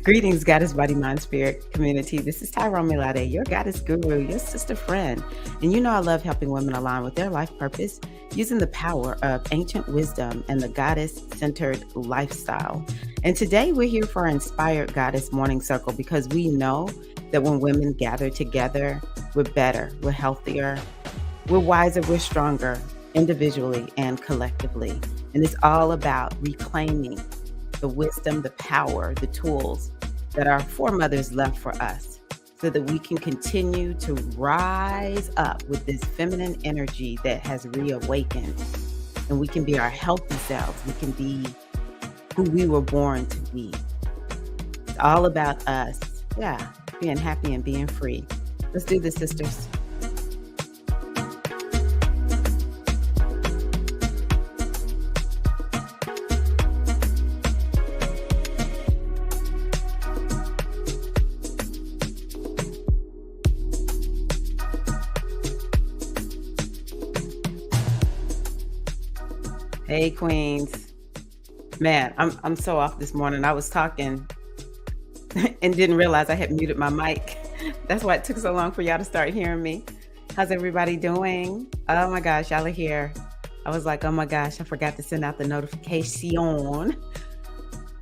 Greetings, Goddess Body Mind Spirit community. This is Tyrone Milade, your goddess guru, your sister friend. And you know I love helping women align with their life purpose using the power of ancient wisdom and the goddess-centered lifestyle. And today we're here for our Inspired Goddess Morning Circle because we know that when women gather together, we're better, we're healthier, we're wiser, we're stronger individually and collectively. And it's all about reclaiming the wisdom, the power, the tools that our foremothers left for us so that we can continue to rise up with this feminine energy that has reawakened, and we can be our healthy selves. We can be who we were born to be. It's all about us, being happy and being free. Let's do this, sisters. Hey, queens. Man, I'm so off this morning. I was talking and didn't realize I had muted my mic. That's why it took so long for y'all to start hearing me. How's everybody doing? Oh my gosh, y'all are here. I was like, oh my gosh, I forgot to send out the notification.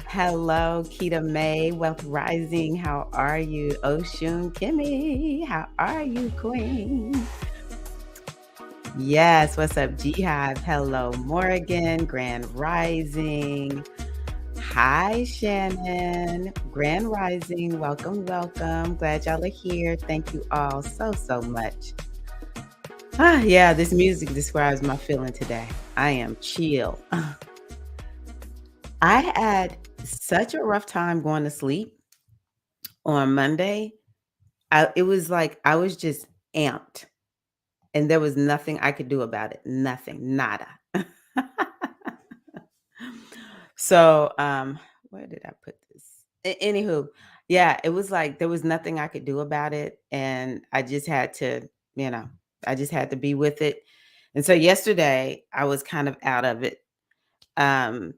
Hello, Keita May, Wealth Rising. How are you? Oshun Kimmy, how are you, queen? Yes, what's up, G-Hive? Hello, Morgan, Grand Rising. Hi, Shannon, Grand Rising. Welcome, welcome. Glad y'all are here. Thank you all so much. Yeah, this music describes my feeling today. I am chill. I had such a rough time going to sleep on Monday. It was like I was just amped. And there was nothing I could do about it. Nothing. Nada. So, where did I put this? Anywho, yeah, it was like there was nothing I could do about it. And I just had to, I just had to be with it. And so yesterday I was kind of out of it. I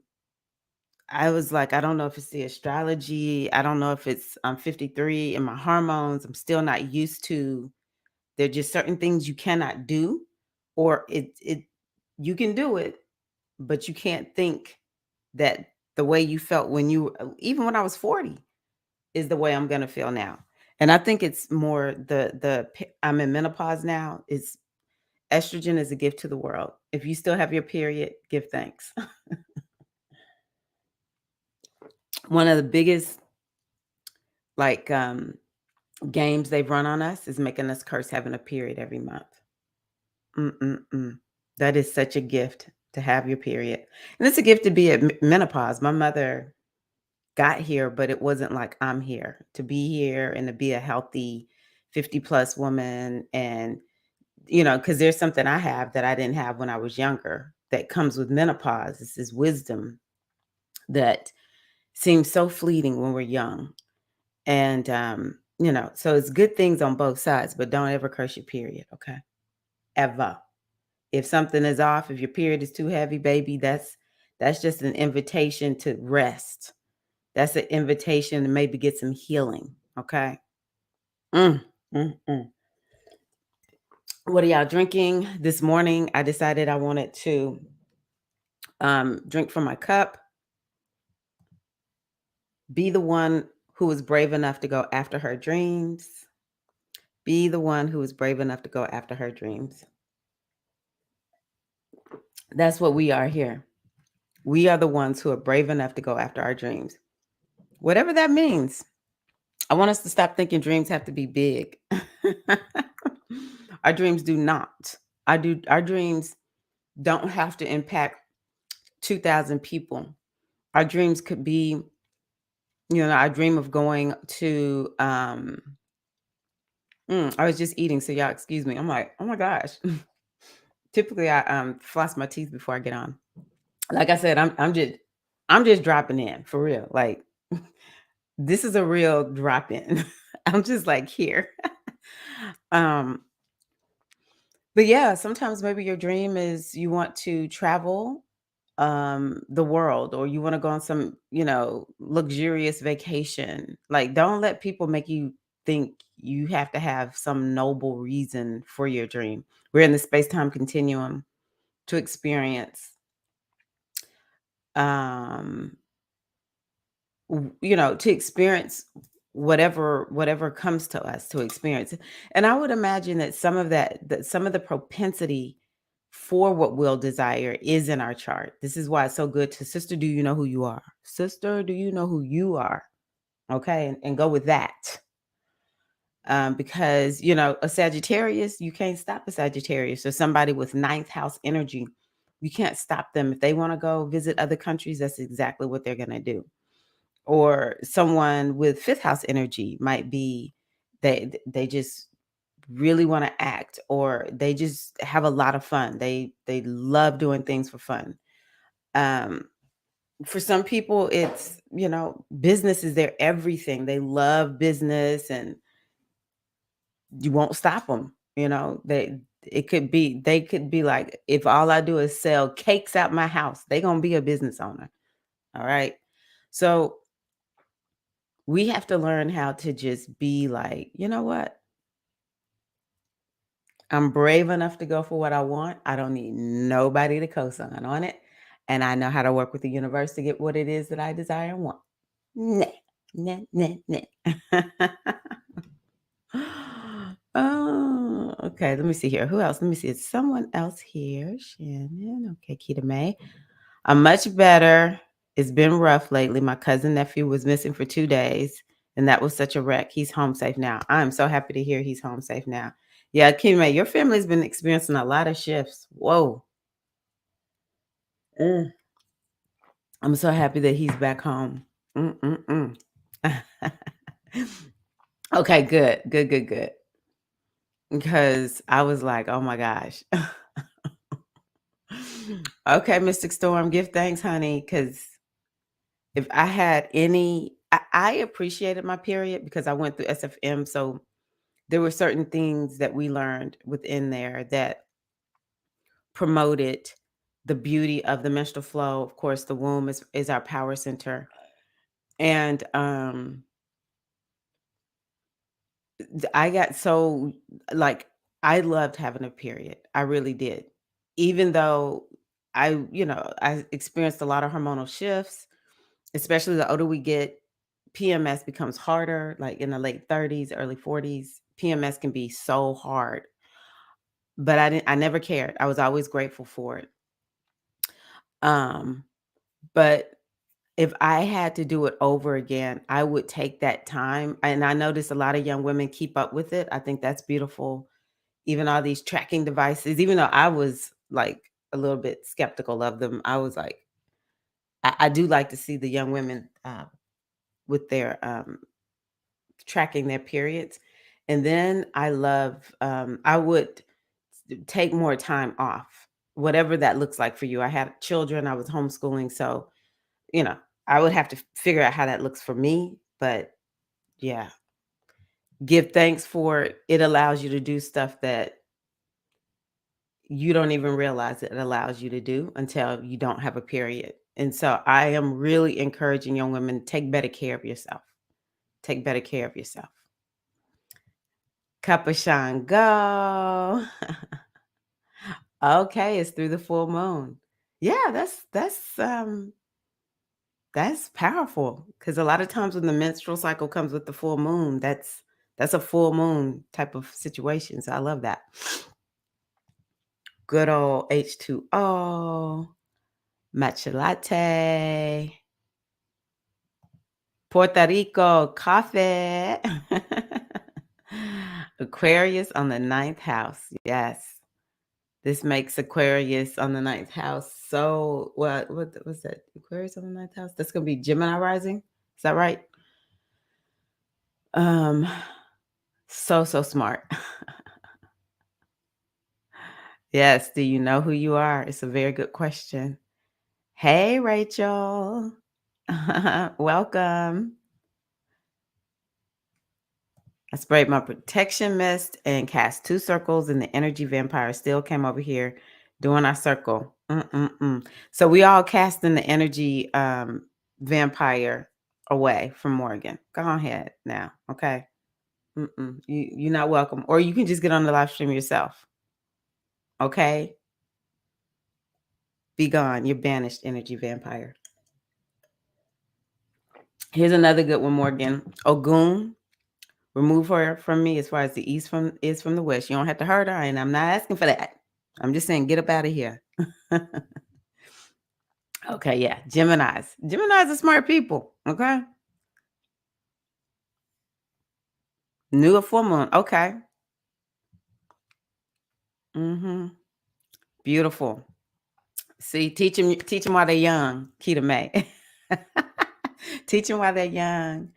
was like, I don't know if it's the astrology. I don't know if I'm 53 and my hormones. I'm still not used to. There are just certain things you cannot do, or you can do it, but you can't think that the way you felt even when I was 40 is the way I'm going to feel now. And I think it's more I'm in menopause now. It's estrogen is a gift to the world. If you still have your period, give thanks. One of the biggest games they've run on us is making us curse having a period every month. That is such a gift to have your period. And it's a gift to be at menopause. My mother got here, but it wasn't like I'm here. To be here and to be a healthy 50 plus woman, and because there's something I have that I didn't have when I was younger that comes with menopause. This is wisdom that seems so fleeting when we're young. And so it's good things on both sides, but don't ever curse your period, okay? Ever. If something is off, if your period is too heavy, baby, that's just an invitation to rest. That's an invitation to maybe get some healing, okay? What are y'all drinking? This morning, I decided I wanted to drink from my cup. Be the one who was brave enough to go after her dreams. Be the one who is brave enough to go after her dreams. That's what we are here. We are the ones who are brave enough to go after our dreams. Whatever that means. I want us to stop thinking dreams have to be big. Our dreams do not. Our dreams don't have to impact 2,000 people. Our dreams could be, I dream of going to, I was just eating, so y'all excuse me. I'm like, oh my gosh. Typically I floss my teeth before I get on. Like I said, I'm just dropping in for real. Like this is a real drop in. I'm just like here. But yeah, sometimes maybe your dream is you want to travel the world, or you want to go on some, luxurious vacation. Like, don't let people make you think you have to have some noble reason for your dream. We're in the space-time continuum to experience, um to experience whatever comes to us to experience. And I would imagine that some of the propensity for what we'll desire is in our chart. This is why it's so good to, sister, do you know who you are? Sister, do you know who you are? Okay, and go with that. Because a Sagittarius, you can't stop a Sagittarius, or somebody with ninth house energy. You can't stop them if they want to go visit other countries. That's exactly what they're going to do. Or someone with fifth house energy might be, they just really want to act, or they just have a lot of fun. They love doing things for fun. um for some people, it's, business is their everything. They love business, and you won't stop them. They could be like, if all I do is sell cakes out my house, they gonna be a business owner. All right. So we have to learn how to just be like, you know what? I'm brave enough to go for what I want. I don't need nobody to co-sign on it. And I know how to work with the universe to get what it is that I desire and want. Nah, nah, nah, nah. Oh, okay. Let me see here. Who else? Let me see. It's someone else here. Shannon. Okay, Keita May. I'm much better. It's been rough lately. My cousin nephew was missing for 2 days, and that was such a wreck. He's home safe now. I'm so happy to hear he's home safe now. Yeah, Keita May, your family's been experiencing a lot of shifts. Whoa. Mm. I'm so happy that he's back home. Mm-mm-mm. Okay, good, good, good, good. Because I was like, oh my gosh. Okay, Mystic Storm, give thanks, honey. Because if I had I appreciated my period because I went through SFM. So there were certain things that we learned within there that promoted the beauty of the menstrual flow. Of course, the womb is our power center. And I got so, like, I loved having a period. I really did. Even though I experienced a lot of hormonal shifts, especially the older we get. PMS becomes harder, like in the late 30s, early 40s. PMS can be so hard, but I never cared. I was always grateful for it. Um, but if I had to do it over again, I would take that time. And I notice a lot of young women keep up with it. I think that's beautiful. Even all these tracking devices, even though I was like a little bit skeptical of them, I was like, I do like to see the young women with their tracking their periods. And then I would take more time off, whatever that looks like for you. I had children, I was homeschooling. So, you know, I would have to figure out how that looks for me. But yeah, give thanks for it. It allows you to do stuff that you don't even realize it allows you to do until you don't have a period. And so I am really encouraging young women to take better care of yourself. Take better care of yourself. Capuchan, go. Okay, it's through the full moon. Yeah, that's powerful, because a lot of times when the menstrual cycle comes with the full moon, that's a full moon type of situation. So I love that. Good old H2O, matcha latte, Puerto Rico coffee. Aquarius on the ninth house. Yes. This makes Aquarius on the ninth house. So what was that? Aquarius on the ninth house? That's gonna be Gemini rising. Is that right? Um, so smart. Yes. Do you know who you are? It's a very good question. Hey, Rachel. Welcome. I sprayed my protection mist and cast 2 circles, and the energy vampire still came over here Doing our circle. So we all casting the energy vampire away from Morgan. Go ahead now, okay? You're not welcome. Or you can just get on the live stream yourself, okay? Be gone. You're banished, energy vampire. Here's another good one, Morgan. Ogun, remove her from me as far as the east is from the west. You don't have to hurt her, and I'm not asking for that. I'm just saying, get up out of here. Okay, yeah. Geminis. Geminis are smart people. Okay. New or full moon. Okay. Mm-hmm. Beautiful. See, teach them while they're young, Keita May. Teach them while they're young.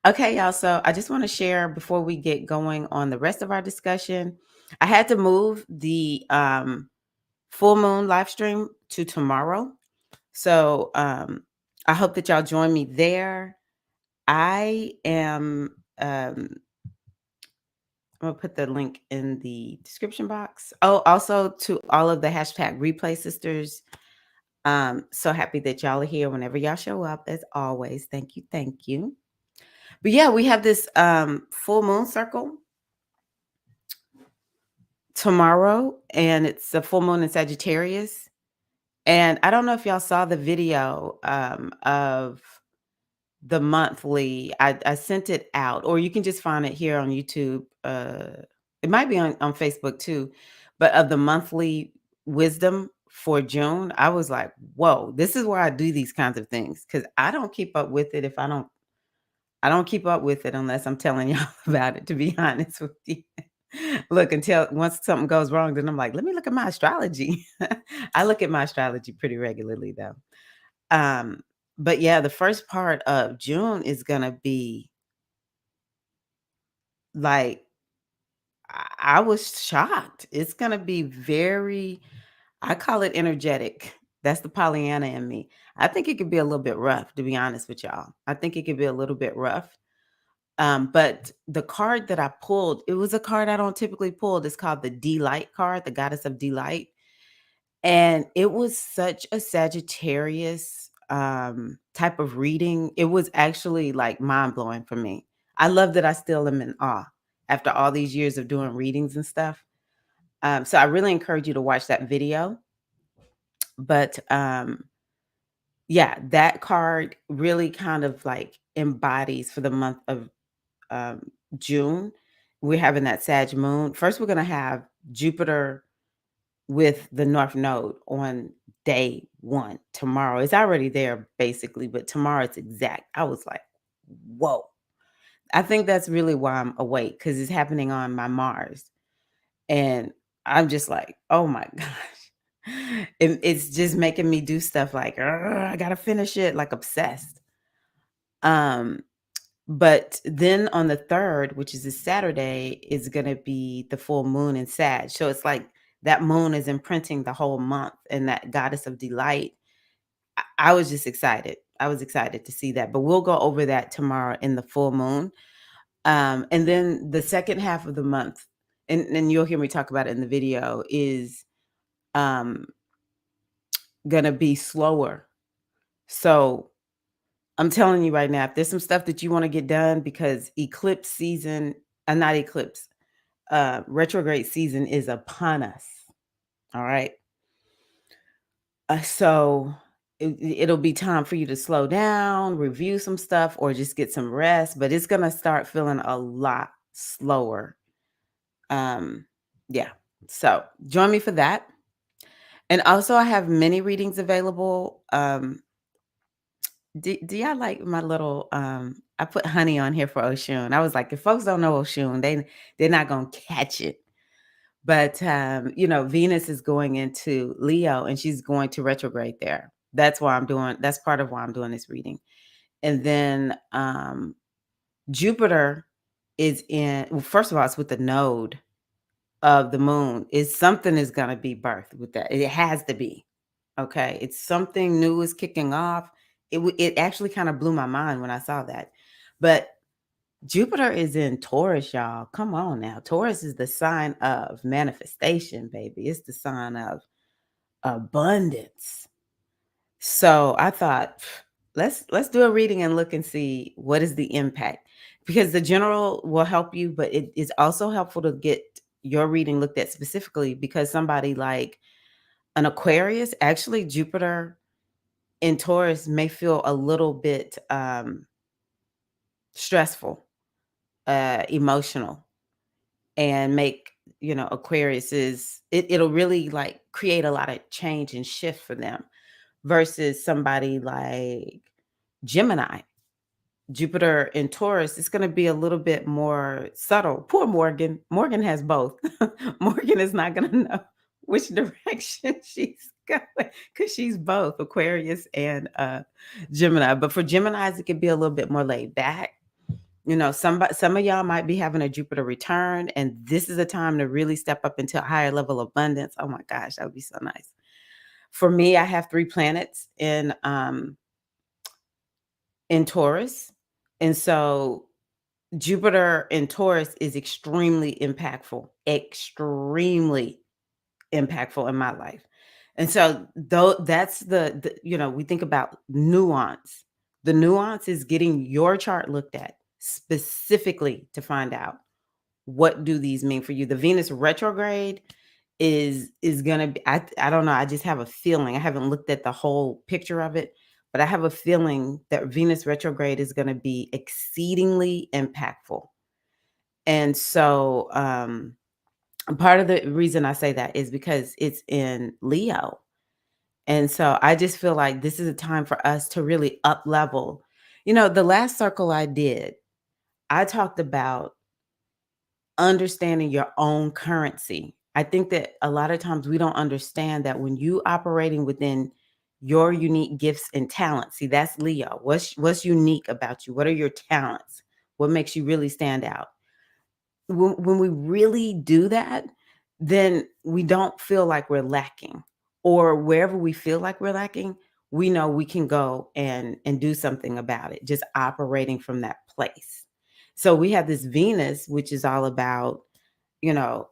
Okay, y'all. So I just want to share before we get going on the rest of our discussion. I had to move the full moon live stream to tomorrow. So I hope that y'all join me there. I am I'm gonna put the link in the description box. Oh, also to all of the hashtag replay sisters. So happy that y'all are here whenever y'all show up, as always. Thank you, thank you. But yeah, we have this full moon circle tomorrow, and it's a full moon in Sagittarius. And I don't know if y'all saw the video of the monthly. I sent it out, or you can just find it here on YouTube. It might be on Facebook too, but of the monthly wisdom for June. I was like, whoa, this is why I do these kinds of things, because I don't keep up with it if I don't keep up with it unless I'm telling y'all about it, to be honest with you. Look, until once something goes wrong, then I'm like, let me look at my astrology. I look at my astrology pretty regularly though. Um, but yeah, the first part of June is gonna be like, I was shocked. It's gonna be very, I call it energetic. That's the Pollyanna in me. I think it could be a little bit rough, to be honest with y'all. I think it could be a little bit rough. But the card that I pulled, it was a card I don't typically pull. It's called the Delight card, the Goddess of Delight. And it was such a Sagittarius type of reading. It was actually like mind blowing for me. I love that I still am in awe after all these years of doing readings and stuff. So I really encourage you to watch that video. But yeah, that card really kind of like embodies for the month of June. We're having that Sag moon. First, we're going to have Jupiter with the North Node on day one tomorrow. It's already there basically, but tomorrow it's exact. I was like, whoa. I think that's really why I'm awake, because it's happening on my Mars. And I'm just like, oh my gosh. It's just making me do stuff like, I gotta finish it, like obsessed. Um, but then on the 3rd, which is a Saturday, is gonna be the full moon in Sag. So it's like that moon is imprinting the whole month, and that goddess of delight. I was just excited. I was excited to see that. But we'll go over that tomorrow in the full moon. And then the second half of the month, and you'll hear me talk about it in the video, is um gonna be slower. So I'm telling you right now, if there's some stuff that you want to get done, because eclipse season, not eclipse, retrograde season is upon us. All right. So it'll be time for you to slow down, review some stuff, or just get some rest. But it's gonna start feeling a lot slower. Yeah. So join me for that. And also, I have many readings available. Do y'all like my little I put honey on here for Oshun. I was like, if folks don't know Oshun, they're not gonna catch it. But Venus is going into Leo, and she's going to retrograde there. That's part of why I'm doing this reading. And then Jupiter is well, first of all, it's with the node of the moon. Something is gonna be birthed with that. It has to be. Okay. It's something new is kicking off. It actually kind of blew my mind when I saw that. But Jupiter is in Taurus, y'all. Come on now. Taurus is the sign of manifestation, baby. It's the sign of abundance. So I thought, let's do a reading and look and see what is the impact. Because the general will help you, but it is also helpful to get your reading looked at specifically because somebody like an Aquarius, actually Jupiter in Taurus may feel a little bit stressful, emotional, and make Aquarius it'll really like create a lot of change and shift for them versus somebody like Gemini. Jupiter in Taurus is going to be a little bit more subtle. Poor Morgan. Morgan has both. Morgan is not going to know which direction she's going because she's both Aquarius and Gemini. But for Geminis, it could be a little bit more laid back. Some of y'all might be having a Jupiter return, and this is a time to really step up into a higher level of abundance. Oh my gosh, that would be so nice. For me, I have 3 planets in Taurus. And so Jupiter in Taurus is extremely impactful in my life. And so though that's we think about nuance. The nuance is getting your chart looked at specifically to find out what do these mean for you. The Venus retrograde is gonna be, I don't know, I just have a feeling. I haven't looked at the whole picture of it, but I have a feeling that Venus retrograde is gonna be exceedingly impactful. And so part of the reason I say that is because it's in Leo. And so I just feel like this is a time for us to really up level. The last circle I did, I talked about understanding your own currency. I think that a lot of times we don't understand that when you operating within your unique gifts and talents. See, that's Leo. What's unique about you? What are your talents? What makes you really stand out? When we really do that, then we don't feel like we're lacking. Or wherever we feel like we're lacking, we know we can go and do something about it, just operating from that place. So we have this Venus, which is all about,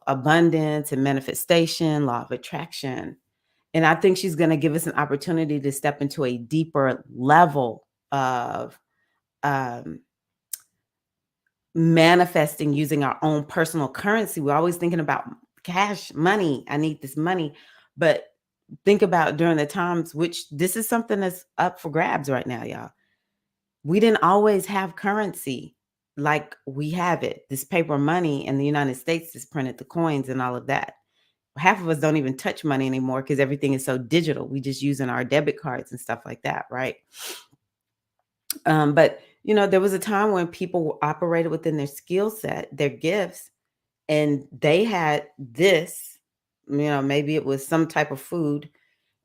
abundance and manifestation, law of attraction. And I think she's going to give us an opportunity to step into a deeper level of um, manifesting using our own personal currency. We're always thinking about cash, money. I need this money. But think about during the times, which this is something that's up for grabs right now, y'all. We didn't always have currency like we have it. This paper money in the United States is printed, the coins and all of that. Half of us don't even touch money anymore because everything is so digital. We just using our debit cards and stuff like that, right? But there was a time when people operated within their skill set, their gifts, and they had this, maybe it was some type of food,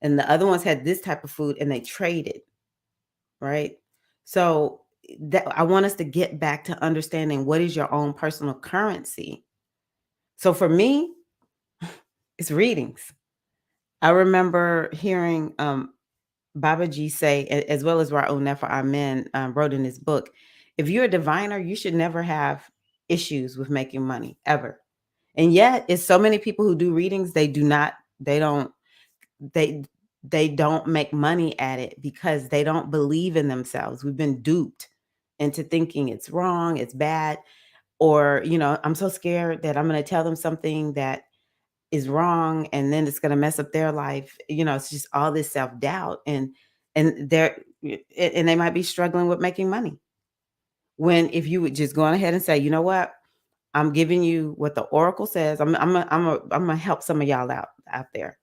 and the other ones had this type of food, and they traded, right? So that I want us to get back to understanding what is your own personal currency. So for me, it's readings. I remember hearing Babaji say, as well as Ra'ul Nefer Amen wrote in his book, if you're a diviner, you should never have issues with making money ever. And yet, it's so many people who do readings, they they don't make money at it because they don't believe in themselves. We've been duped into thinking it's wrong, it's bad, or I'm so scared that I'm going to tell them something that is wrong and then it's going to mess up their life. It's just all this self-doubt and they might be struggling with making money. When if you would just go on ahead and say, you know what? I'm giving you what the oracle says. I'm gonna help some of y'all out there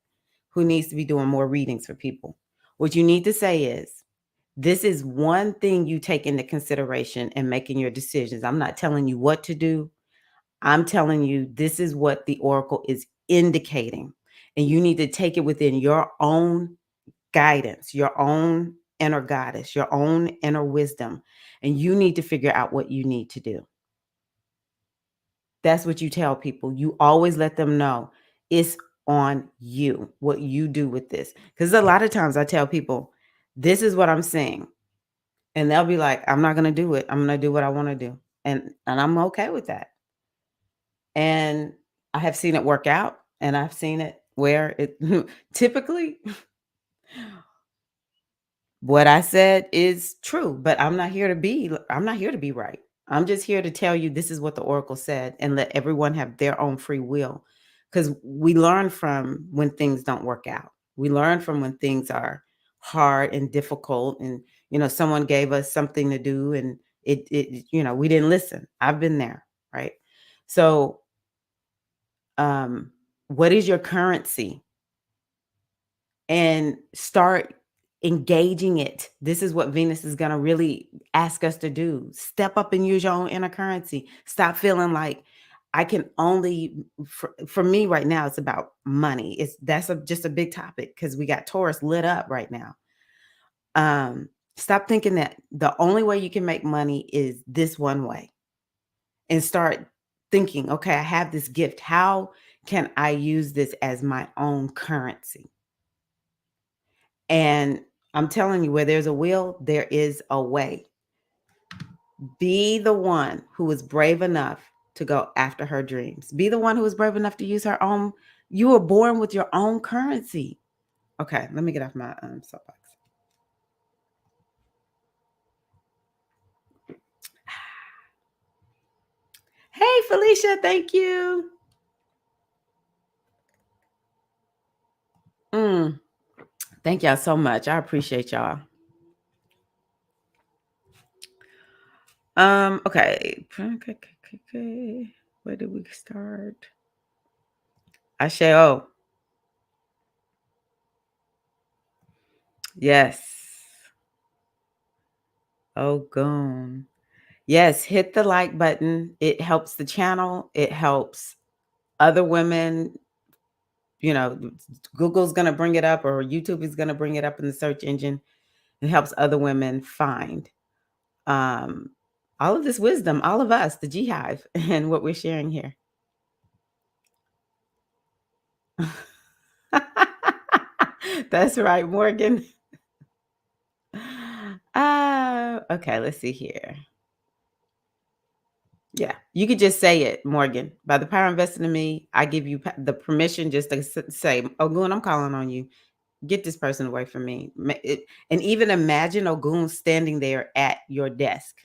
who needs to be doing more readings for people. What you need to say is, this is one thing you take into consideration in making your decisions. I'm not telling you what to do. I'm telling you, this is what the oracle is indicating. And you need to take it within your own guidance, your own inner goddess, your own inner wisdom. And you need to figure out what you need to do. That's what you tell people. You always let them know it's on you, what you do with this. Because a lot of times I tell people, this is what I'm seeing. And they'll be like, I'm not going to do it. I'm going to do what I want to do. And I'm okay with that. And I have seen it work out and I've seen it where it typically what I said is true, but I'm not here to be right. I'm just here to tell you this is what the oracle said and let everyone have their own free will. Because we learn from when things don't work out. We learn from when things are hard and difficult and someone gave us something to do and we didn't listen. I've been there, right? So um what is your currency? And start engaging it. This is what Venus is going to really ask us to do. Step up and use your own inner currency. Stop feeling like I can only for me right now it's about money. Just a big topic because we got Taurus lit up right now. Stop thinking that the only way you can make money is this one way and start thinking, okay, I have this gift. How can I use this as my own currency? And I'm telling you, where there's a will, there is a way. Be the one who is brave enough to go after her dreams. Be the one who is brave enough to use her own. You were born with your own currency. Okay, let me get off my soapbox. Hey, Felicia, thank you. Thank y'all so much. I appreciate y'all. Okay. Where did we start? Asheo. Yes. Oh, goon. Yes, hit the like button. It helps the channel. It helps other women. Google's going to bring it up or YouTube is going to bring it up in the search engine. It helps other women find um, all of this wisdom, all of us, the G Hive, and what we're sharing here. That's right, Morgan. Okay, let's see here. Yeah, you could just say it, Morgan. By the power invested in me, I give you the permission just to say, Ogun, I'm calling on you. Get this person away from me. And even imagine Ogun standing there at your desk.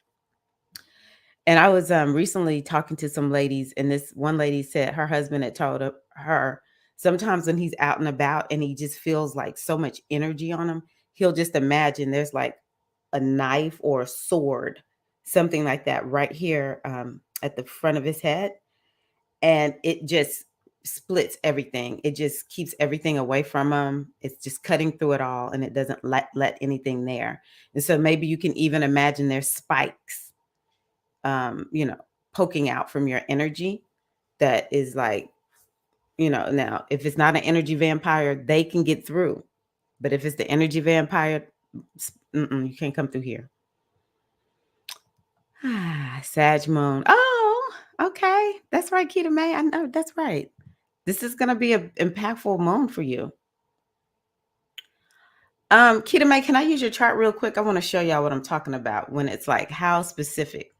And I was recently talking to some ladies, and this one lady said her husband had told her sometimes when he's out and about and he just feels like so much energy on him, he'll just imagine there's like a knife or a sword, something like that, right here at the front of his head. And it just splits everything. It just keeps everything away from him. It's just cutting through it all, and it doesn't let anything there. And so maybe you can even imagine there's spikes, poking out from your energy that is like, now if it's not an energy vampire, they can get through. But if it's the energy vampire, you can't come through here. Sag moon. Oh, okay. That's right, Keita May. I know that's right. This is going to be an impactful moon for you. Keita May, can I use your chart real quick? I want to show y'all what I'm talking about when it's like how specific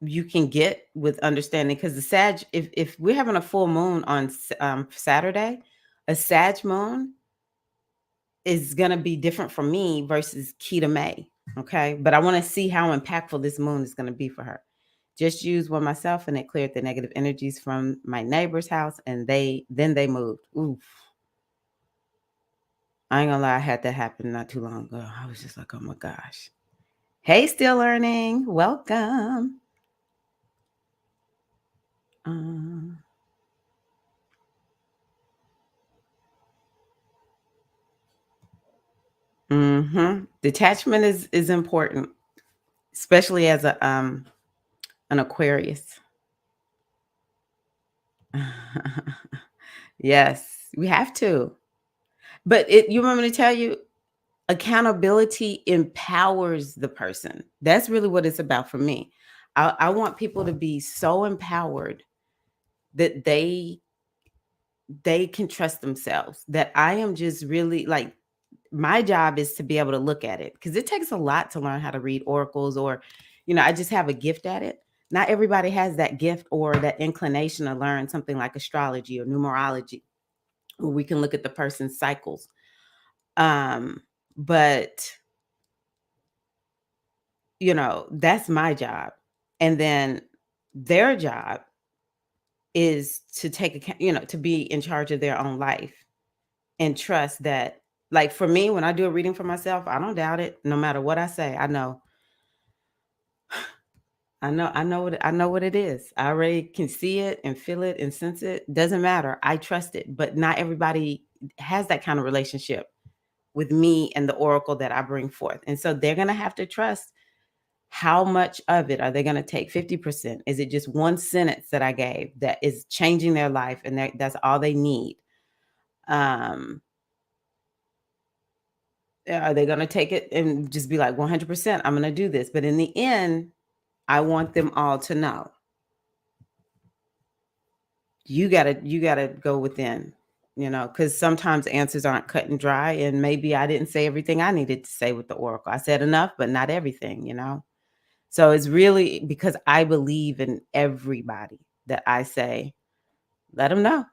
you can get with understanding, because the Sag, if we're having a full moon on Saturday, a Sag moon is going to be different for me versus Keita May. Okay. But I want to see how impactful this moon is going to be for her. Just used one myself and it cleared the negative energies from my neighbor's house, and they moved. Oof. I ain't gonna lie, I had that happen not too long ago. I was just like, oh my gosh. Hey, still learning. Welcome. Detachment is important, especially as an Aquarius. Yes, we have to. But you want me to tell you, accountability empowers the person. That's really what it's about for me. I want people to be so empowered that they can trust themselves. That I am just really like, my job is to be able to look at it, because it takes a lot to learn how to read oracles, or I just have a gift at it. Not everybody has that gift or that inclination to learn something like astrology or numerology, where we can look at the person's cycles. But that's my job. And then their job is to take account, to be in charge of their own life and trust that, like for me, when I do a reading for myself, I don't doubt it. No matter what I say, I know what it is. I already can see it and feel it and sense it. Doesn't matter. I trust it. But not everybody has that kind of relationship with me and the oracle that I bring forth. And so they're gonna have to trust. How much of it are they going to take? 50%? Is it just one sentence that I gave that is changing their life and that's all they need? Um, are they going to take it and just be like 100%? I'm going to do this. But in the end, I want them all to know you gotta go within, because sometimes answers aren't cut and dry. And maybe I didn't say everything I needed to say with the oracle. I said enough, but not everything. So it's really because I believe in everybody that I say, let them know.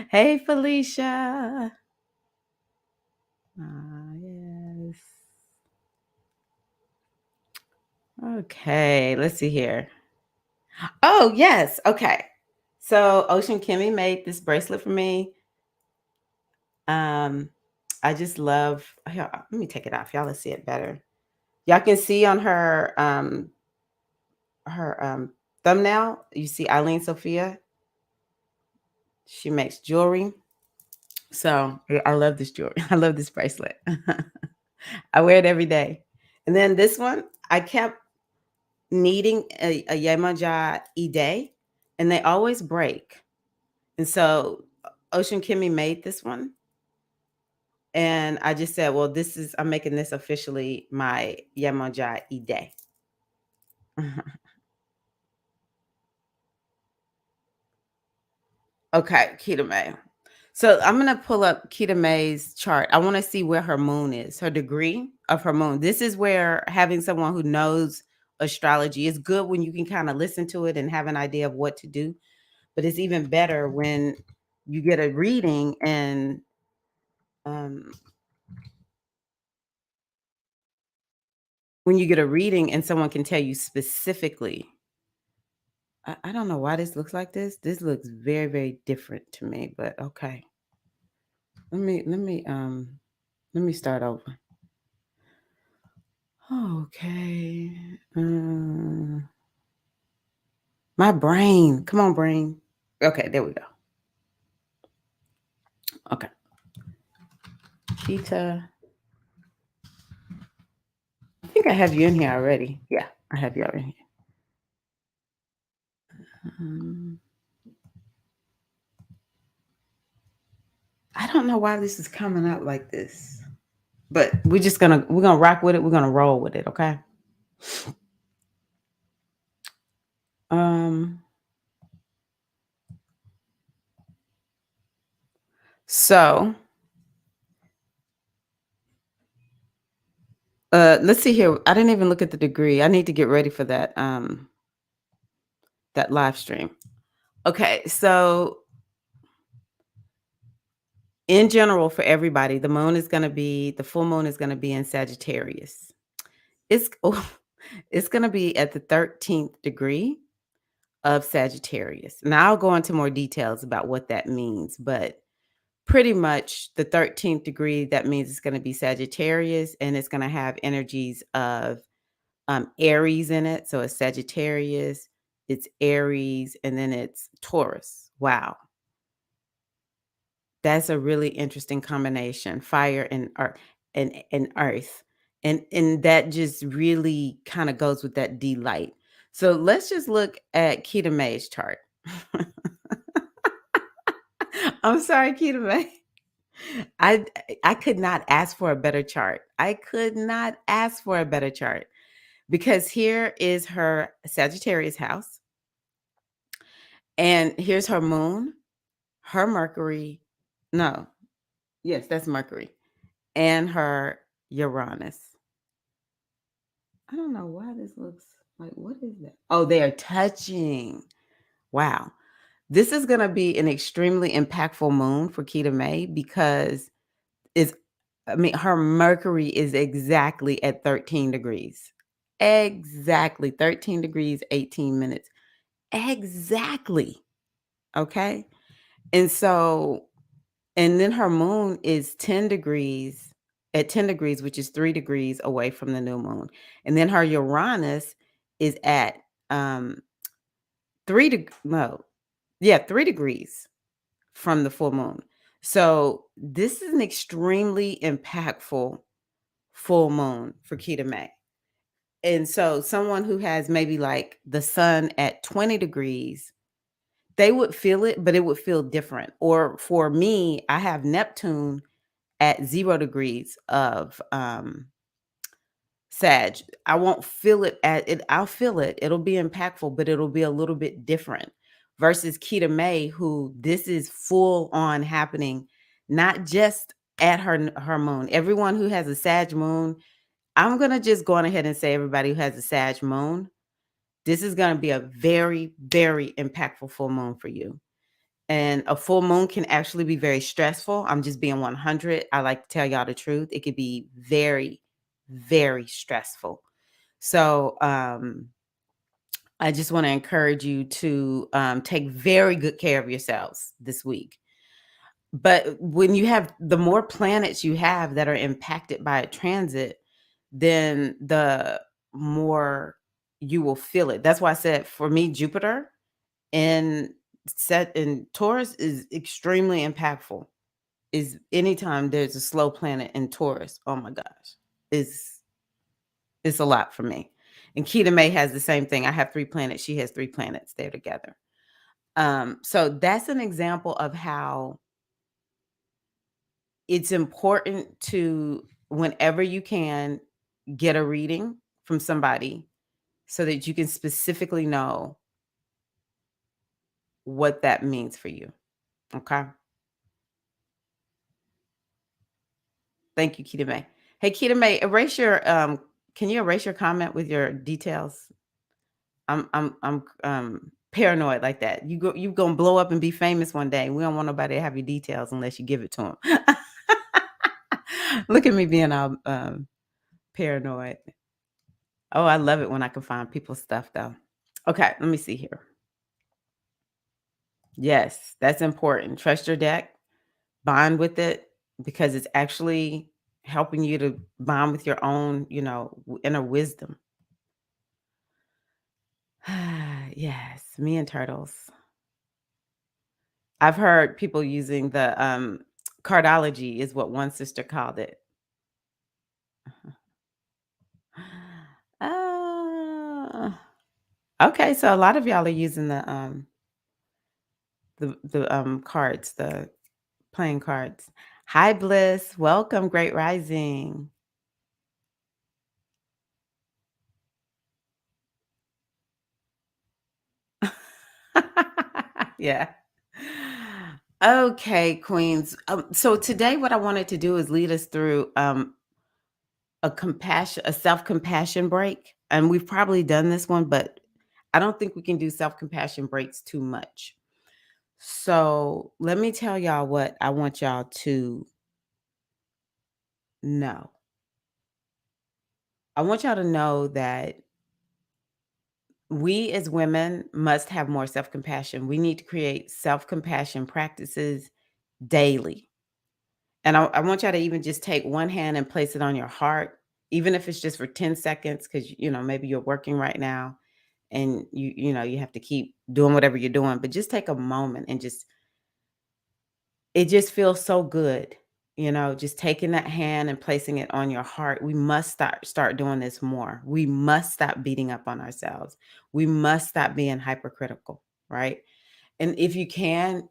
Hey, Felicia. Yes. Okay, let's see here. Oh, yes. Okay. So Ocean Kimmy made this bracelet for me. I just love here, let me take it off. Y'all let's see it better. Y'all can see on her thumbnail, you see Eileen Sophia. She makes jewelry. So I love this jewelry. I love this bracelet. I wear it every day. And then this one, I kept needing a Yemoja Ide, and they always break. And so Ocean Kimmy made this one. And I just said, well, I'm making this officially my Yemoja Ide. Okay, Kita May. So I'm going to pull up Kita May's chart. I want to see where her moon is, her degree of her moon. This is where having someone who knows astrology is good, when you can kind of listen to it and have an idea of what to do. But it's even better when you get a reading and um, someone can tell you specifically. I don't know why this looks like this. This looks very, very different to me, but okay. Let me start over. Okay. My brain. Come on, brain. Okay, there we go. Okay. Kita. I think I have you in here already. Yeah, I have you already. I don't know why this is coming out like this, but we're gonna rock with it. We're gonna roll with it. Okay. So let's see here. I didn't even look at the degree. I need to get ready for that live stream. Okay, so in general, for everybody, the full moon is going to be in Sagittarius. It's going to be at the 13th degree of Sagittarius. Now I'll go into more details about what that means, but pretty much the 13th degree, that means it's going to be Sagittarius, and it's going to have energies of Aries in it. So it's Sagittarius, it's Aries, and then it's Taurus. Wow. That's a really interesting combination, fire and earth and earth. And that just really kind of goes with that delight. So let's just look at Kita May's chart. I'm sorry, Kita May. I I could not ask for a better chart. I could not ask for a better chart, because here is her Sagittarius house, and here's her moon, her Mercury. No, yes, that's Mercury, and her Uranus. I don't know why this looks. Like, what is that? Oh, they are touching. Wow. This is going to be an extremely impactful moon for Keita May because it's, I mean, her Mercury is exactly at 13 degrees. Exactly. 13 degrees, 18 minutes. Exactly. Okay. And so, and then her moon is 10 degrees at 10 degrees, which is 3 degrees away from the new moon. And then her Uranus is at 3 degrees from the full moon. So this is an extremely impactful full moon for Keita May. And so someone who has maybe like the sun at 20 degrees, they would feel it, but it would feel different. Or for me, I have Neptune at 0 degrees of Sag. I won't feel it at it. I'll feel it. It'll be impactful, but it'll be a little bit different versus Keita May, who this is full on happening, not just at her moon. Everyone who has a Sag moon, I'm gonna just go on ahead and say everybody who has a Sag moon, this is gonna be a very, very impactful full moon for you. And a full moon can actually be very stressful. I'm just being 100. I like to tell y'all the truth. It could be very, very stressful. So I just want to encourage you to take very good care of yourselves this week. But when you have the more planets you have that are impacted by a transit, then the more you will feel it. That's why I said for me, Jupiter and set in Taurus is extremely impactful. Is anytime there's a slow planet in Taurus, oh my gosh, is it's a lot for me. And Keita May has the same thing. I have 3 planets. She has 3 planets. They're together. So that's an example of how it's important to, whenever you can, get a reading from somebody so that you can specifically know what that means for you. Okay. Thank you, Keita May. Hey, Keita May, erase your can you erase your comment with your details? I'm paranoid like that. You gonna blow up and be famous one day. We don't want nobody to have your details unless you give it to them. Look at me being all paranoid. Oh, I love it when I can find people's stuff though. Okay, let me see here. Yes, that's important. Trust your deck, bond with it because it's actually helping you to bond with your own, inner wisdom. Yes, me and turtles. I've heard people using the cardology is what one sister called it. Uh, okay, so a lot of y'all are using the cards, the playing cards. Hi Bliss, welcome, Great Rising. Yeah. Okay, queens. So today what I wanted to do is lead us through a self-compassion break. And we've probably done this one, but I don't think we can do self-compassion breaks too much. So let me tell y'all what I want y'all to know. I want y'all to know that we as women must have more self-compassion. We need to create self-compassion practices daily. And I want y'all to even just take one hand and place it on your heart, even if it's just for 10 seconds, because maybe you're working right now and you have to keep doing whatever you're doing, but just take a moment and it just feels so good, just taking that hand and placing it on your heart. We must start doing this more. We must stop beating up on ourselves. We must stop being hypercritical, right? And if you can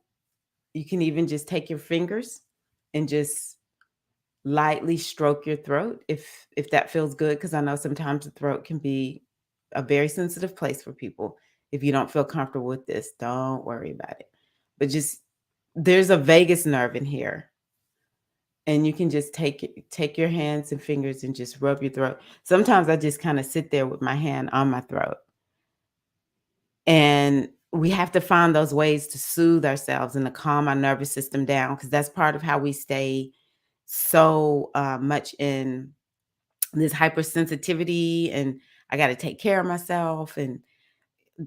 even just take your fingers and just lightly stroke your throat if that feels good, because I know sometimes the throat can be a very sensitive place for people. If you don't feel comfortable with this, don't worry about it. But just there's a vagus nerve in here And you can just take your hands and fingers and just rub your throat. Sometimes I just kinda sit there with my hand on my throat. And we have to find those ways to soothe ourselves and to calm our nervous system down, because that's part of how we stay so, much in this hypersensitivity, and I gotta take care of myself, and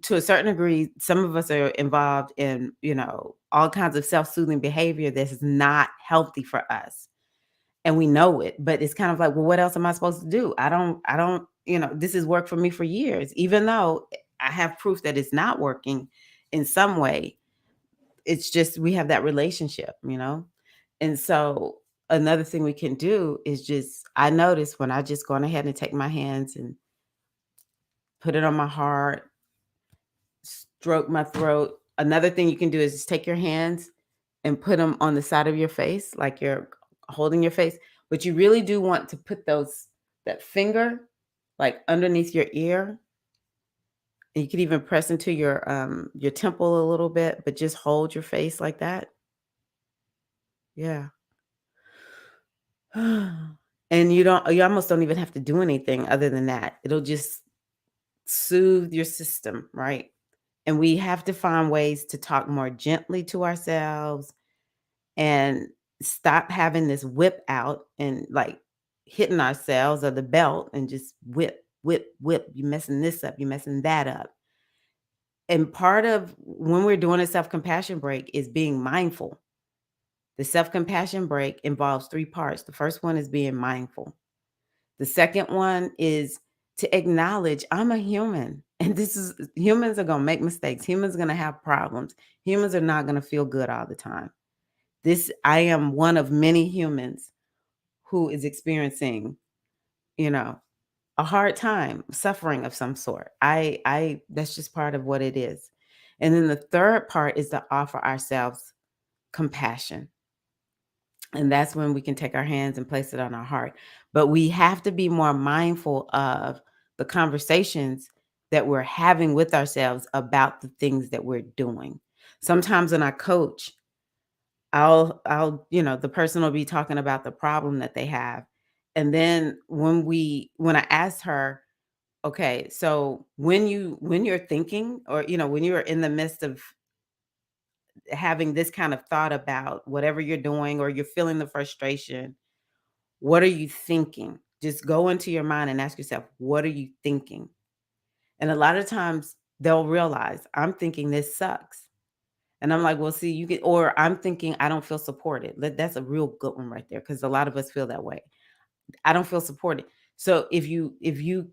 to a certain degree, some of us are involved in, all kinds of self-soothing behavior that's not healthy for us, and we know it, but it's kind of like, well, what else am I supposed to do? I don't, this has worked for me for years, even though I have proof that it's not working in some way. It's just we have that relationship. And so another thing we can do is just, I notice when I just go on ahead and take my hands and put it on my heart, stroke my throat. Another thing you can do is just take your hands and put them on the side of your face, like you're holding your face, but you really do want to put that finger, like, underneath your ear, and you could even press into your temple a little bit, but just hold your face like that. Yeah. And you almost don't even have to do anything other than that. It'll just soothe your system, right? And we have to find ways to talk more gently to ourselves and stop having this whip out and, like, hitting ourselves or the belt and just whip, whip, whip. You messing this up, you messing that up. And part of when we're doing a self-compassion break is being mindful. The self-compassion break involves 3 parts. The first one is being mindful. The second one is to acknowledge I'm a human, and this is humans are gonna make mistakes. Humans are gonna have problems. Humans are not gonna feel good all the time. I am one of many humans who is experiencing, you know, a hard time, suffering of some sort. I That's just part of what it is. And then the third part is to offer ourselves compassion. And that's when we can take our hands and place it on our heart. But we have to be more mindful of the conversations that we're having with ourselves about the things that we're doing. Sometimes when I coach, the person will be talking about the problem that they have. And then when I asked her, okay, so when you're thinking, or when you're in the midst of having this kind of thought about whatever you're doing, or you're feeling the frustration, what are you thinking? Just go into your mind and ask yourself, what are you thinking? And a lot of times they'll realize, I'm thinking this sucks. And I'm like, well, see, or I'm thinking I don't feel supported. That's a real good one right there, because a lot of us feel that way. I don't feel supported. So if you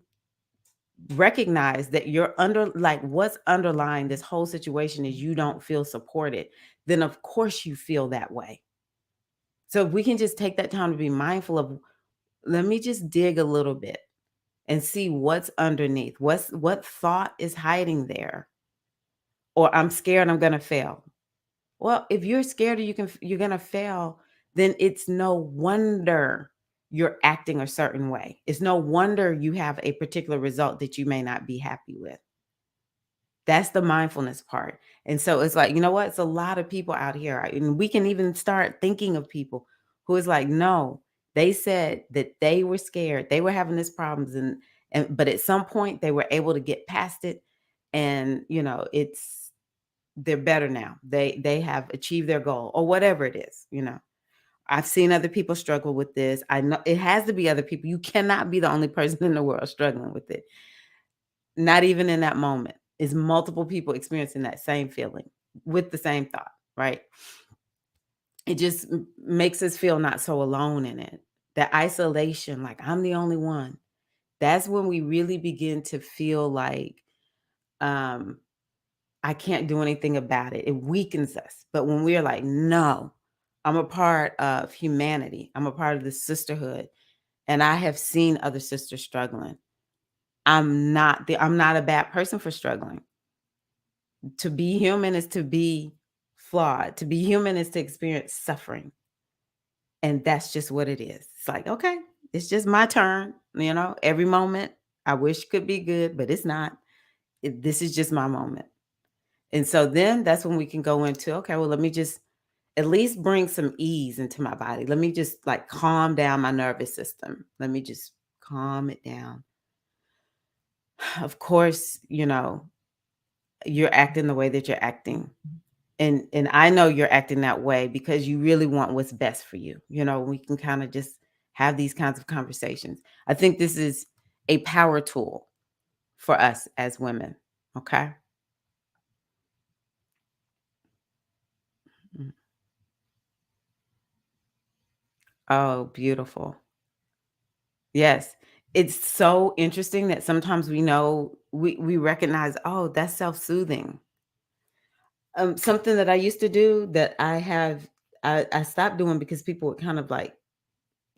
recognize that you're like, what's underlying this whole situation is you don't feel supported, then of course you feel that way. So if we can just take that time to be mindful of, let me just dig a little bit and see what's underneath. What thought is hiding there? Or I'm scared I'm gonna fail. Well, if you're scared or you're gonna fail, then it's no wonder you're acting a certain way. It's no wonder you have a particular result that you may not be happy with. That's the mindfulness part. And so it's like, you know what? It's a lot of people out here, and we can even start thinking of people who is like, no, they said that they were scared, they were having these problems, and but at some point they were able to get past it, and they're better now. They have achieved their goal or whatever it is. I've seen other people struggle with this. I know it has to be other people. You cannot be the only person in the world struggling with it. Not even in that moment. Is multiple people experiencing that same feeling with the same thought, right? It just makes us feel not so alone in it. That isolation, like I'm the only one. That's when we really begin to feel like, um, I can't do anything about it. It weakens us. But when we're like, no, I'm a part of humanity. I'm a part of the sisterhood. And I have seen other sisters struggling. I'm not a bad person for struggling. To be human is to be flawed. To be human is to experience suffering. And that's just what it is. It's like, okay, it's just my turn. Every moment I wish could be good, but it's not. This is just my moment. And so then that's when we can go into, okay, well, let me just at least bring some ease into my body. Let me just like calm down my nervous system. Let me just calm it down. Of course, you're acting the way that you're acting. And I know you're acting that way because you really want what's best for you. We can kind of just have these kinds of conversations. I think this is a power tool for us as women. Okay. Mm. Oh, beautiful. Yes. It's so interesting that sometimes we recognize, oh, that's self-soothing. Something that I used to do that I stopped doing because people would kind of like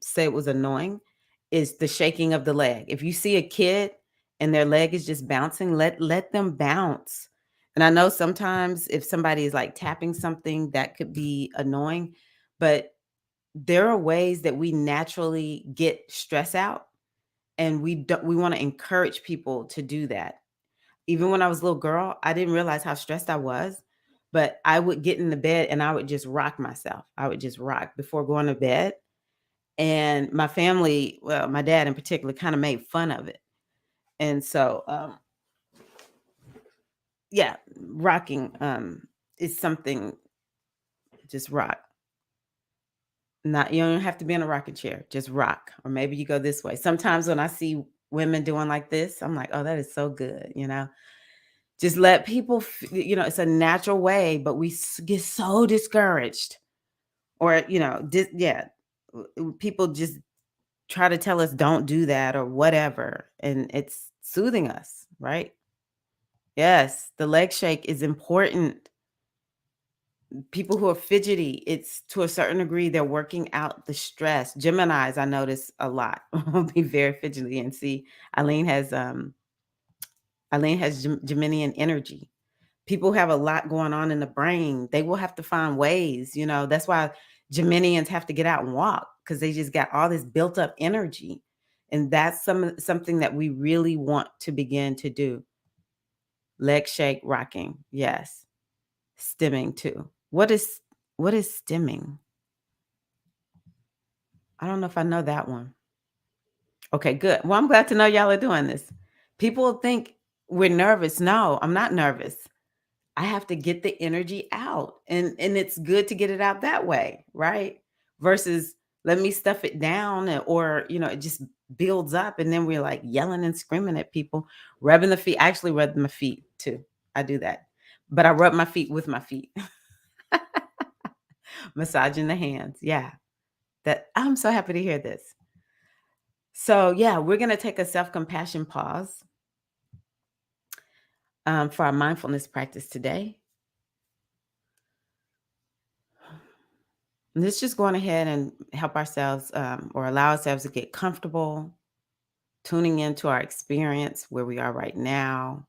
say it was annoying is the shaking of the leg. If you see a kid and their leg is just bouncing, let them bounce. And I know sometimes if somebody is like tapping something that could be annoying, but there are ways that we naturally get stress out, and we want to encourage people to do that. Even when I was a little girl, I didn't realize how stressed I was, but I would get in the bed and I would just rock myself. I would just rock before going to bed. And my family, well, my dad in particular, kind of made fun of it. And so, yeah, rocking is something, just rock. Not You don't have to be in a rocking chair, just rock. Or maybe you go this way. Sometimes when I see women doing like this, I'm like, oh, that is so good. Just let people, it's a natural way, but we get so discouraged, or, yeah, people just try to tell us don't do that or whatever. And it's soothing us, right? Yes, the leg shake is important. People who are fidgety, it's to a certain degree, they're working out the stress. Geminis, I notice a lot, will be very fidgety. And see, Eileen has, Geminian energy. People have a lot going on in the brain. They will have to find ways, that's why Geminians have to get out and walk, because they just got all this built up energy. And that's something that we really want to begin to do. Leg shake, rocking. Yes. Stimming too. What is stimming? I don't know if I know that one. Okay, good. Well, I'm glad to know y'all are doing this. People think we're nervous. No, I'm not nervous. I have to get the energy out. And it's good to get it out that way, right? Versus let me stuff it down, or it just builds up and then we're like yelling and screaming at people, rubbing the feet. I actually rub my feet too. I do that. But I rub my feet with my feet. Massaging the hands. Yeah. That I'm so happy to hear this. So, yeah, we're going to take a self-compassion pause for our mindfulness practice today. Let's just go on ahead and help ourselves, or allow ourselves to get comfortable, tuning into our experience where we are right now.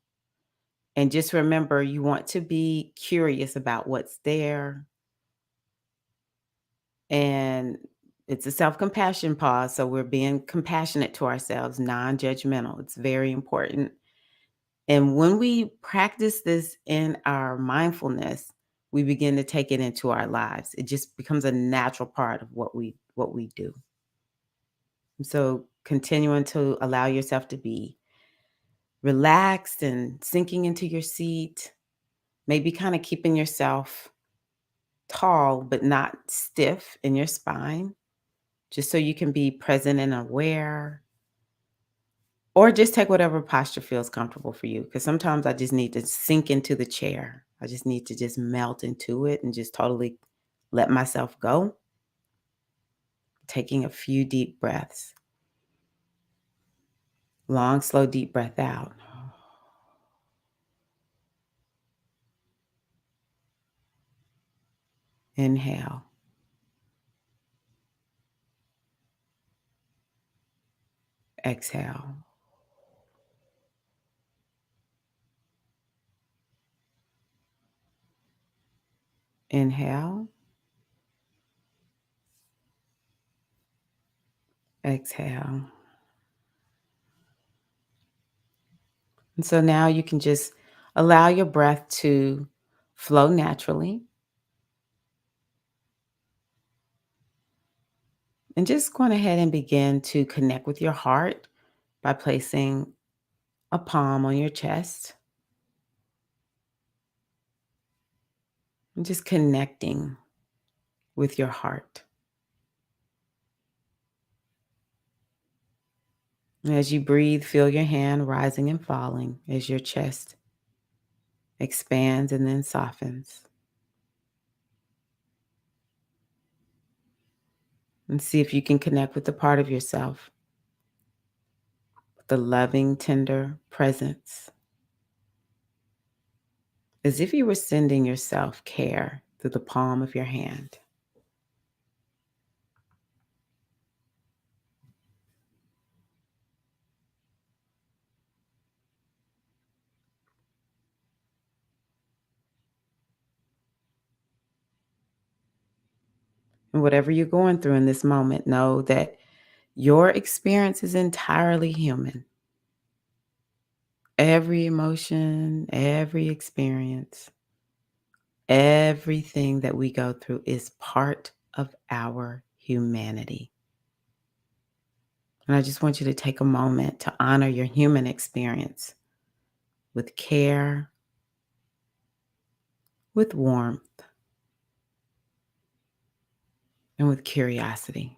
And just remember, you want to be curious about what's there. And it's a self-compassion pause. So we're being compassionate to ourselves, non-judgmental. It's very important. And when we practice this in our mindfulness, we begin to take it into our lives. It just becomes a natural part of what we do. So continuing to allow yourself to be relaxed and sinking into your seat, maybe kind of keeping yourself tall but not stiff in your spine, just so you can be present and aware. Or just take whatever posture feels comfortable for you. Because sometimes I just need to sink into the chair. I just need to just melt into it and just totally let myself go. Taking a few deep breaths. Long, slow, deep breath out. Inhale. Exhale. Inhale. Exhale. And so now you can just allow your breath to flow naturally. And just go on ahead and begin to connect with your heart by placing a palm on your chest and just connecting with your heart. And as you breathe, feel your hand rising and falling as your chest expands and then softens. And see if you can connect with the part of yourself, with the loving, tender presence, as if you were sending yourself care through the palm of your hand. And whatever you're going through in this moment, know that your experience is entirely human. Every emotion, every experience, everything that we go through is part of our humanity. And I just want you to take a moment to honor your human experience with care, with warmth, and with curiosity.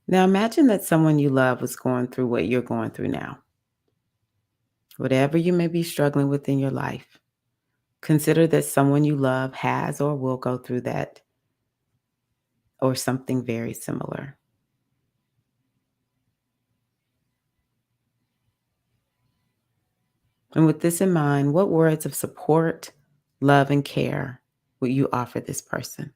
Now imagine that someone you love was going through what you're going through now. Whatever you may be struggling with in your life, consider that someone you love has or will go through that or something very similar. And with this in mind, what words of support, love, and care would you offer this person?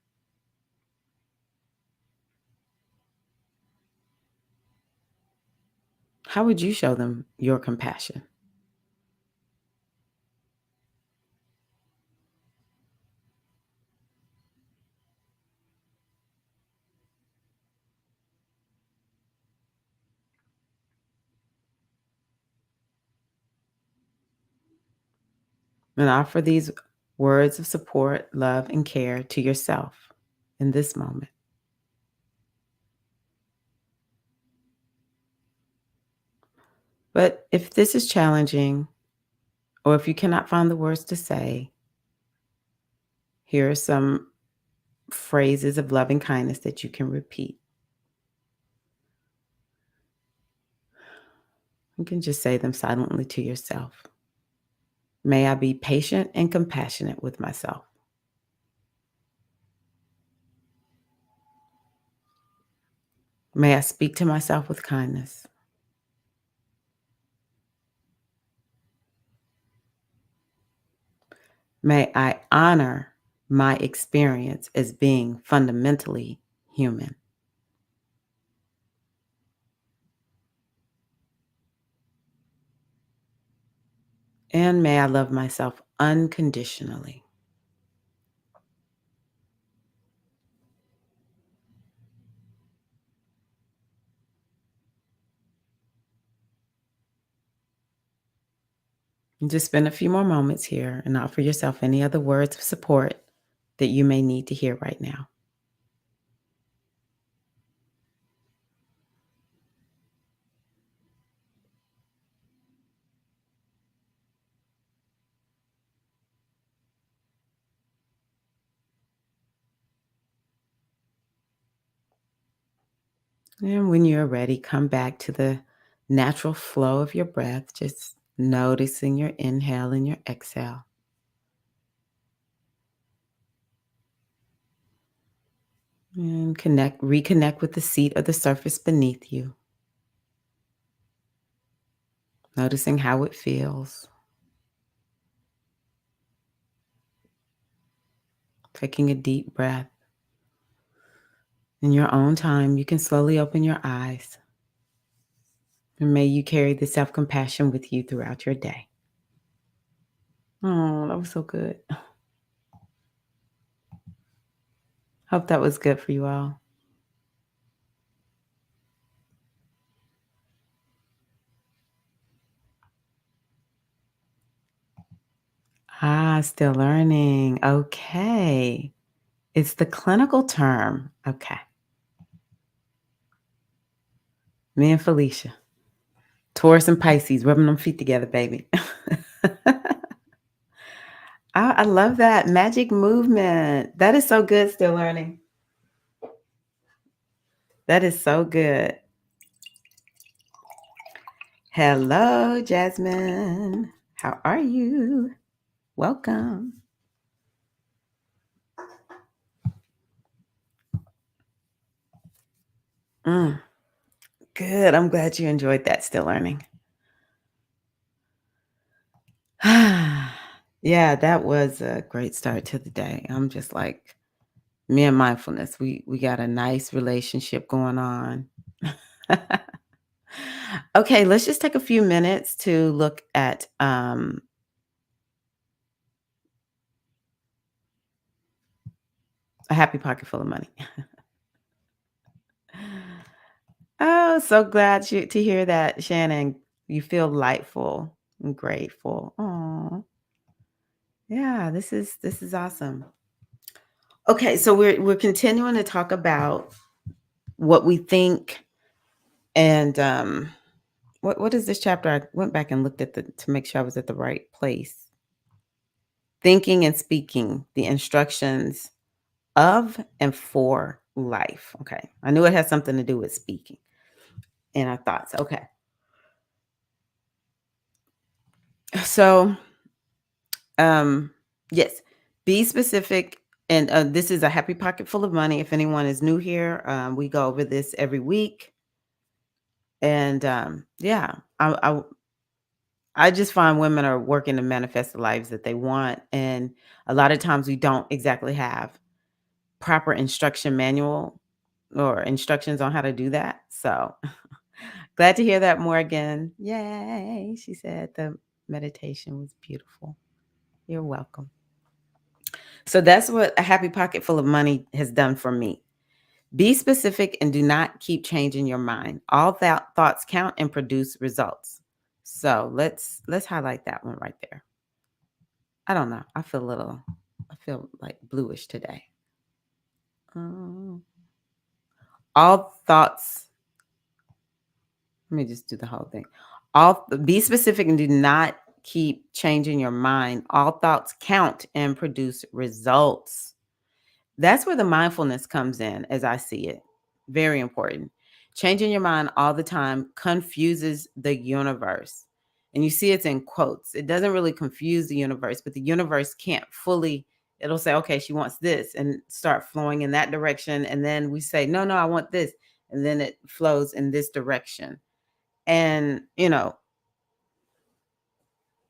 How would you show them your compassion? And offer these words of support, love, and care to yourself in this moment. But if this is challenging, or if you cannot find the words to say, here are some phrases of loving kindness that you can repeat. You can just say them silently to yourself. May I be patient and compassionate with myself. May I speak to myself with kindness. May I honor my experience as being fundamentally human. And may I love myself unconditionally. And just spend a few more moments here and offer yourself any other words of support that you may need to hear right now. And when you're ready, come back to the natural flow of your breath, just noticing your inhale and your exhale. And reconnect with the seat or the surface beneath you, noticing how it feels. Taking a deep breath. In your own time, you can slowly open your eyes. And may you carry the self compassion with you throughout your day. Oh, that was so good. Hope that was good for you all. Ah, still learning. Okay. It's the clinical term. Okay. Me and Felicia. Taurus and Pisces, rubbing them feet together, baby. I love that magic movement. That is so good, still learning. That is so good. Hello, Jasmine. How are you? Welcome. Mm, good. I'm glad you enjoyed that, still learning. Yeah, that was a great start to the day. I'm just like me and mindfulness. We got a nice relationship going on. Okay, let's just take a few minutes to look at a happy pocket full of money. Oh, so glad to hear that, Shannon. You feel lightful and grateful. Oh, yeah, this is awesome. Okay, so we're continuing to talk about what we think and what is this chapter? I went back and looked at the to make sure I was at the right place. Thinking and speaking, the instructions of and for life. Okay. I knew it had something to do with speaking and our thoughts. Okay. So, um, yes, be specific. And this is a happy pocket full of money. If anyone is new here, we go over this every week. And yeah, I just find women are working to manifest the lives that they want. And a lot of times we don't exactly have proper instruction manual or instructions on how to do that. So glad to hear that, Morgan. Yay. She said the meditation was beautiful. You're welcome. So that's what a happy pocket full of money has done for me. Be specific and do not keep changing your mind. All thoughts count and produce results. So let's highlight that one right there. I don't know. I feel like bluish today. Um, all thoughts, let me just do the whole thing. Be specific and do not keep changing your mind. All thoughts count and produce results. That's where the mindfulness comes in, as I see it. Very important. Changing your mind all the time confuses the universe. And you see it's in quotes. It doesn't really confuse the universe, but the universe can't fully, it'll say, okay, she wants this and start flowing in that direction. And then we say, no, I want this. And then it flows in this direction. And,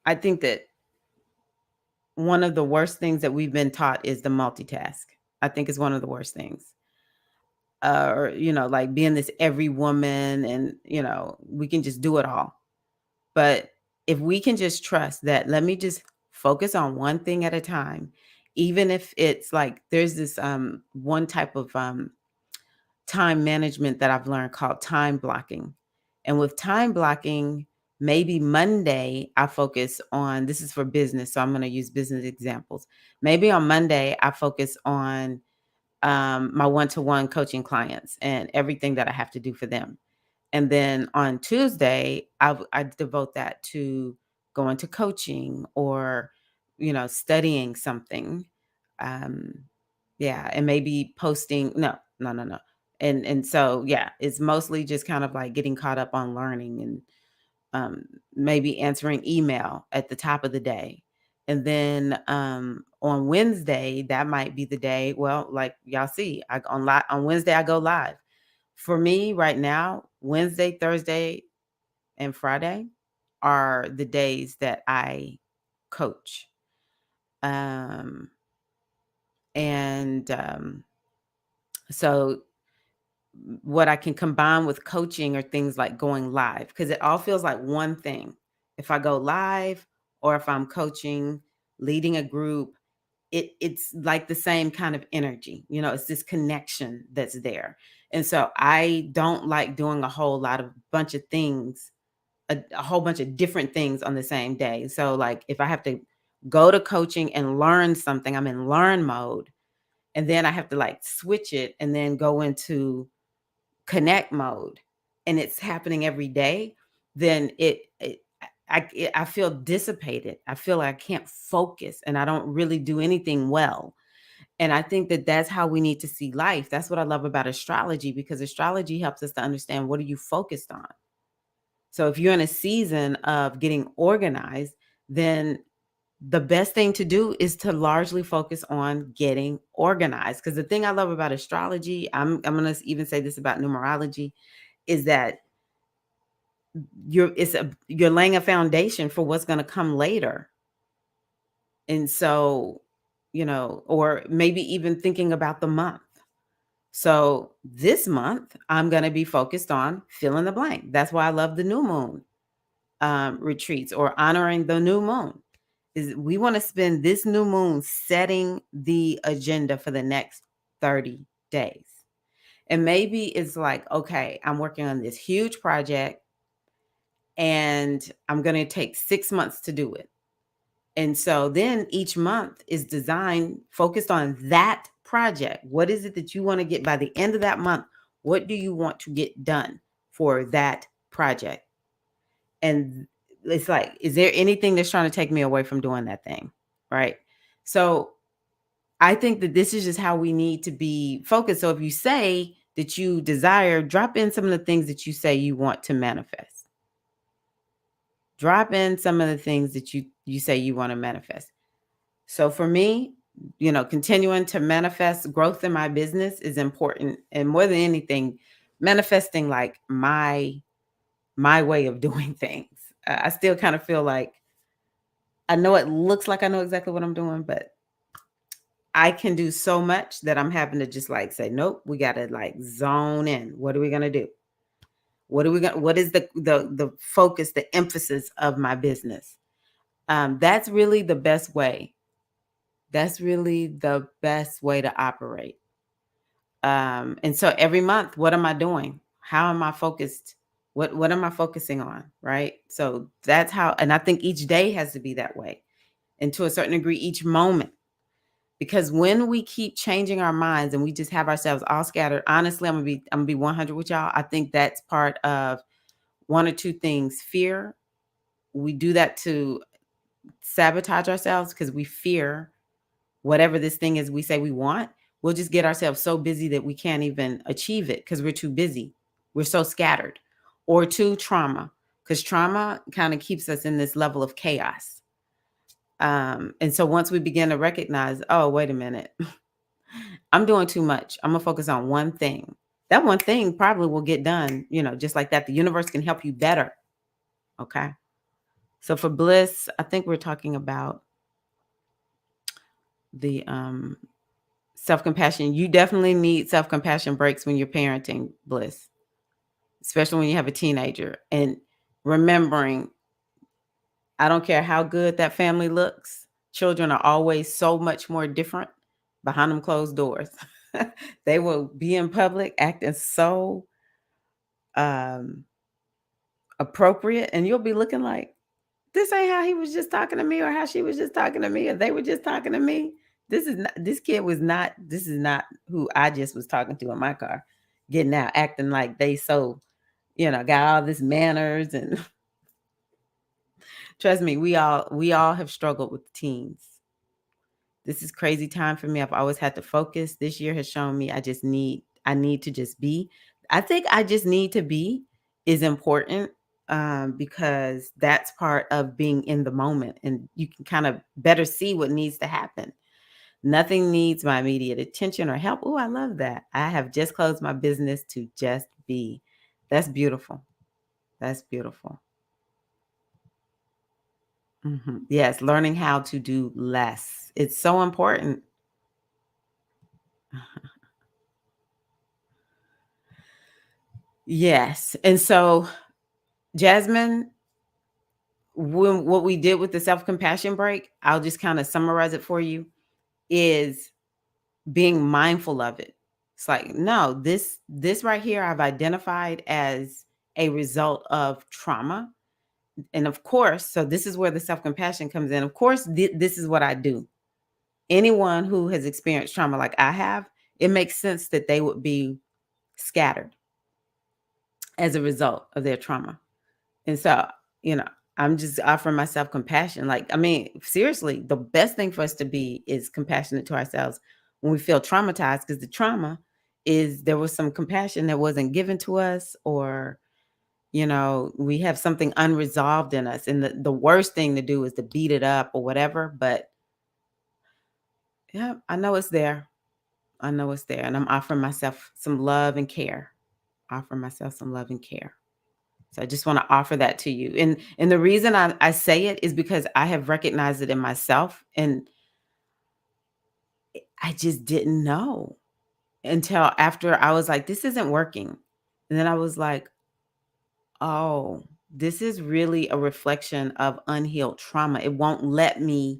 I think that one of the worst things that we've been taught is the multitask. I think is one of the worst things. Or like being this every woman and we can just do it all. But if we can just trust that, let me just focus on one thing at a time, even if it's like there's this one type of time management that I've learned called time blocking. And with time blocking, maybe Monday I focus on, this is for business, so I'm going to use business examples. Maybe on Monday I focus on my one-to-one coaching clients and everything that I have to do for them. And then on Tuesday, I devote that to going to coaching or, studying something. Um, yeah, and maybe posting. No, no, no, no. And so yeah, it's mostly just kind of like getting caught up on learning and maybe answering email at the top of the day. And then on Wednesday, that might be the day. Well, like y'all see, on Wednesday I go live. For me right now, Wednesday, Thursday, and Friday are the days that I coach. Um, and so what I can combine with coaching are things like going live because it all feels like one thing. If I go live or if I'm coaching, leading a group, it's like the same kind of energy. It's this connection that's there. And so I don't like doing a whole lot of bunch of things, a whole bunch of different things on the same day. So like if I have to go to coaching and learn something. I'm in learn mode. And then I have to like switch it and then go into connect mode. And it's happening every day. Then I feel dissipated. I feel like I can't focus and I don't really do anything well. And I think that that's how we need to see life. That's what I love about astrology, because astrology helps us to understand, what are you focused on? So if you're in a season of getting organized, then the best thing to do is to largely focus on getting organized. Because the thing I love about astrology, I'm going to even say this about numerology, is that you're laying a foundation for what's going to come later. And so, or maybe even thinking about the month. So this month, I'm going to be focused on fill in the blank. That's why I love the new moon retreats, or honoring the new moon. Is we want to spend this new moon setting the agenda for the next 30 days. And maybe it's like, okay, I'm working on this huge project and I'm going to take 6 months to do it. And so then each month is designed, focused on that project. What is it that you want to get by the end of that month? What do you want to get done for that project? And it's like, is there anything that's trying to take me away from doing that thing? Right. So I think that this is just how we need to be focused. So if you say that you desire, drop in some of the things that you say you want to manifest. Drop in some of the things that you say you want to manifest. So for me, continuing to manifest growth in my business is important. And more than anything, manifesting like my way of doing things. I still kind of feel like I know it looks like I know exactly what I'm doing, but I can do so much that I'm having to just like say, nope, we got to like zone in. What are we going to do? What is the focus, the emphasis of my business? That's really the best way. That's really the best way to operate. And so every month, what am I doing? How am I focused? What am I focusing on? Right. So that's how, and I think each day has to be that way. And to a certain degree, each moment. Because when we keep changing our minds and we just have ourselves all scattered, honestly, I'm gonna be 100 with y'all. I think that's part of one or two things. Fear. We do that to sabotage ourselves because we fear whatever this thing is we say we want. We'll just get ourselves so busy that we can't even achieve it because we're too busy. We're so scattered. Or two, trauma, because trauma kind of keeps us in this level of chaos. And so once we begin to recognize, oh, wait a minute, I'm doing too much. I'm going to focus on one thing. That one thing probably will get done, just like that. The universe can help you better. Okay. So for bliss, I think we're talking about the self-compassion. You definitely need self-compassion breaks when you're parenting, bliss, especially when you have a teenager. And remembering, I don't care how good that family looks, children are always so much more different behind them closed doors. They will be in public acting so appropriate, and you'll be looking like, this ain't how he was just talking to me, or how she was just talking to me, or they were just talking to me. This is not who I just was talking to in my car, getting out, acting like they so, got all this manners. And trust me, we all have struggled with teens. This is crazy time for me. I've always had to focus. This year has shown me I need to just be. I think I just need to be is important, because that's part of being in the moment, and you can kind of better see what needs to happen. Nothing needs my immediate attention or help. Oh, I love that. I have just closed my business to just be. That's beautiful. That's beautiful. Yes, learning how to do less. It's so important. Yes. And so, Jasmine, what we did with the self-compassion break, I'll just kind of summarize it for you, is being mindful of it. It's like, no, this right here I've identified as a result of trauma. And of course, so this is where the self-compassion comes in. Of course, this is what I do. Anyone who has experienced trauma like I have, it makes sense that they would be scattered as a result of their trauma. And so, you know, I'm just offering myself compassion. Like, I mean, seriously, the best thing for us to be is compassionate to ourselves when we feel traumatized, because the trauma is there was some compassion that wasn't given to us, or, we have something unresolved in us. And the worst thing to do is to beat it up or whatever. But yeah, I know it's there. I know it's there. And I'm offering myself some love and care. Offer myself some love and care. So I just want to offer that to you. And the reason I say it is because I have recognized it in myself, and I just didn't know until after I was like, this isn't working. And then I was like, oh, this is really a reflection of unhealed trauma. It won't let me,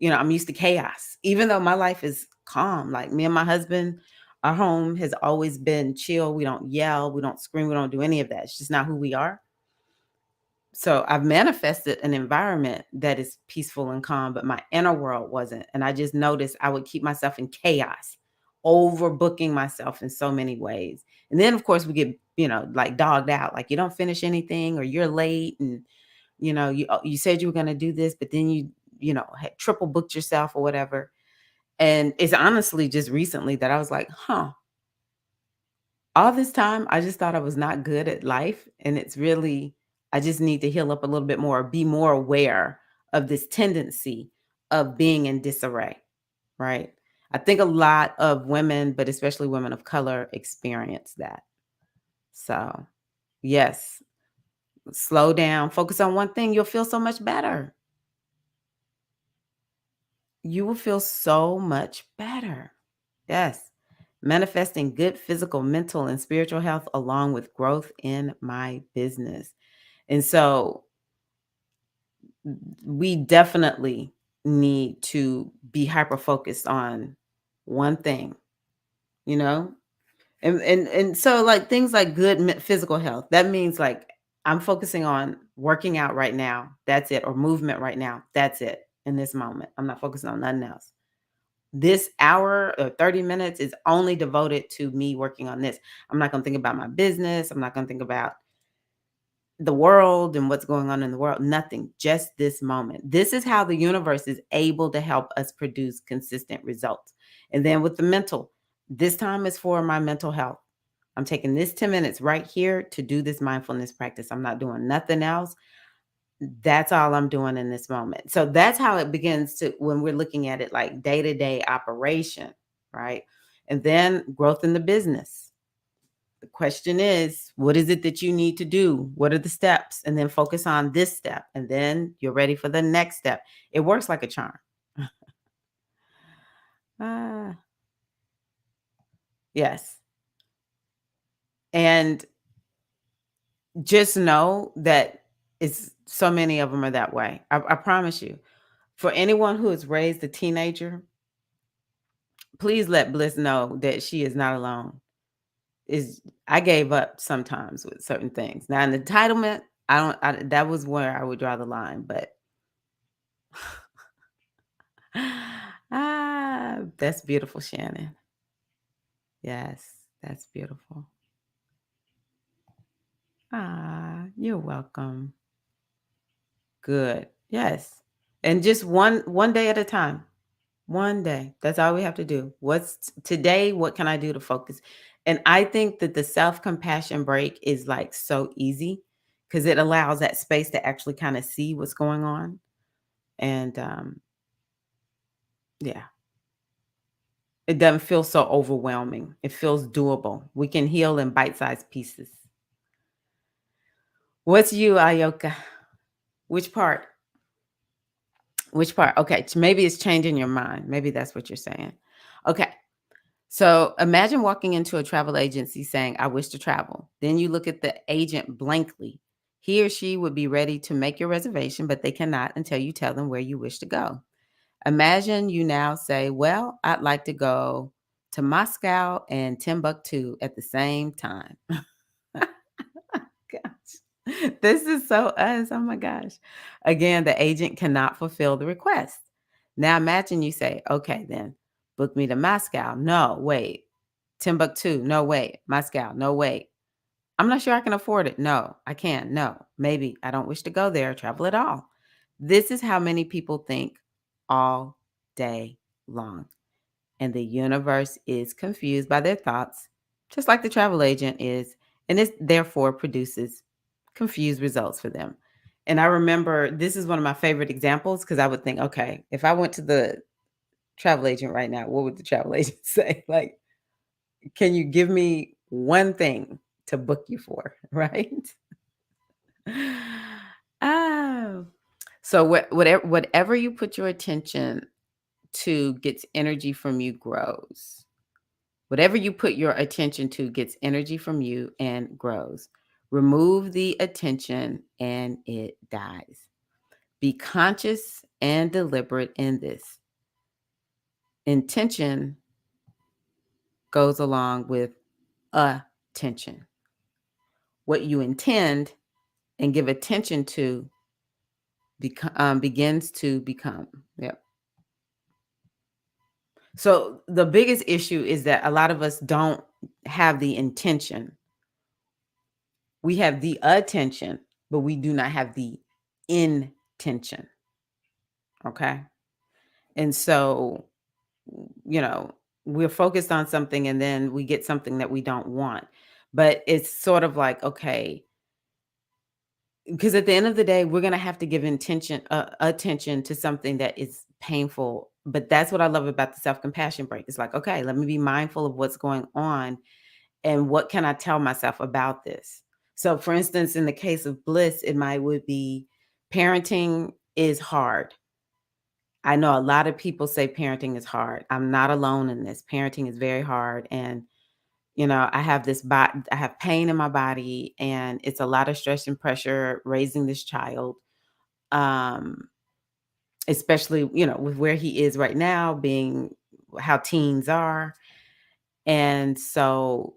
I'm used to chaos, even though my life is calm. Like, me and my husband, our home has always been chill. We don't yell, we don't scream, we don't do any of that. It's just not who we are. So I've manifested an environment that is peaceful and calm, but my inner world wasn't. And I just noticed I would keep myself in chaos, overbooking myself in so many ways. And then, of course, we get, like, dogged out, like you don't finish anything, or you're late. And, you said you were going to do this, but then had triple booked yourself or whatever. And it's honestly just recently that I was like, all this time, I just thought I was not good at life, and it's really I just need to heal up a little bit more, be more aware of this tendency of being in disarray, right? I think a lot of women, but especially women of color, experience that. So, yes, slow down, focus on one thing, you'll feel so much better. You will feel so much better. Yes. Manifesting good physical, mental, and spiritual health along with growth in my business. And so we definitely need to be hyper focused on one thing, you know? And so, like, things like good physical health, that means, like, I'm focusing on working out right now. That's it. Or movement right now. That's it in this moment. I'm not focusing on nothing else. This hour or 30 minutes is only devoted to me working on this. I'm not going to think about my business. I'm not going to think about the world and what's going on in the world. Nothing, just this moment. This is how the universe is able to help us produce consistent results. And then with the mental, this time is for my mental health. I'm taking this 10 minutes right here to do this mindfulness practice. I'm not doing nothing else. That's all I'm doing in this moment. So that's how it begins to, when we're looking at it like day-to-day operation, right? And then growth in the business. The question is, what is it that you need to do? What are the steps? And then focus on this step. And then you're ready for the next step. It works like a charm. Ah, yes. And just know that it's so many of them are that way. I promise you. For anyone who has raised a teenager, please let Bliss know that she is not alone. I gave up sometimes with certain things. Now, an entitlement, that was where I would draw the line, but that's beautiful, Shannon. Yes, that's beautiful. You're welcome. Good. Yes. And just one day at a time. One day. That's all we have to do. What's today? What can I do to focus? And I think that the self-compassion break is like so easy because it allows that space to actually kind of see what's going on. And yeah, it doesn't feel so overwhelming. It feels doable. We can heal in bite-sized pieces. What's you, Ayoka? Which part? Which part? Okay, maybe it's changing your mind. Maybe that's what you're saying. Okay. So imagine walking into a travel agency saying, I wish to travel. Then you look at the agent blankly. He or she would be ready to make your reservation, but they cannot until you tell them where you wish to go. Imagine you now say, well, I'd like to go to Moscow and Timbuktu at the same time. Gosh. This is so us. Oh my gosh. Again, the agent cannot fulfill the request. Now imagine you say, okay, then book me to Moscow. No, wait. Timbuktu. No, wait. Moscow. No, wait. I'm not sure I can afford it. No, I can't. No, maybe I don't wish to go there, travel at all. This is how many people think all day long. And the universe is confused by their thoughts, just like the travel agent is, and it therefore produces confused results for them. And I remember this is one of my favorite examples because I would think, okay, if I went to the travel agent right now, what would the travel agent say? Like, can you give me one thing to book you for? Right? Oh. So whatever you put your attention to gets energy from you grows. Whatever you put your attention to gets energy from you and grows. Remove the attention and it dies. Be conscious and deliberate in this. Intention goes along with attention. What you intend and give attention to begins to become. Yep. So the biggest issue is that a lot of us don't have the intention. We have the attention, but we do not have the intention. Okay. And so, we're focused on something and then we get something that we don't want. But it's sort of like, okay, because at the end of the day, we're going to have to give attention to something that is painful. But that's what I love about the self-compassion break. It's like, okay, let me be mindful of what's going on and what can I tell myself about this. So for instance, in the case of bliss, would be parenting is hard. I know a lot of people say parenting is hard. I'm not alone in this. Parenting is very hard. And, I have I have pain in my body and it's a lot of stress and pressure raising this child. Um, Especially, with where he is right now, being how teens are. And so,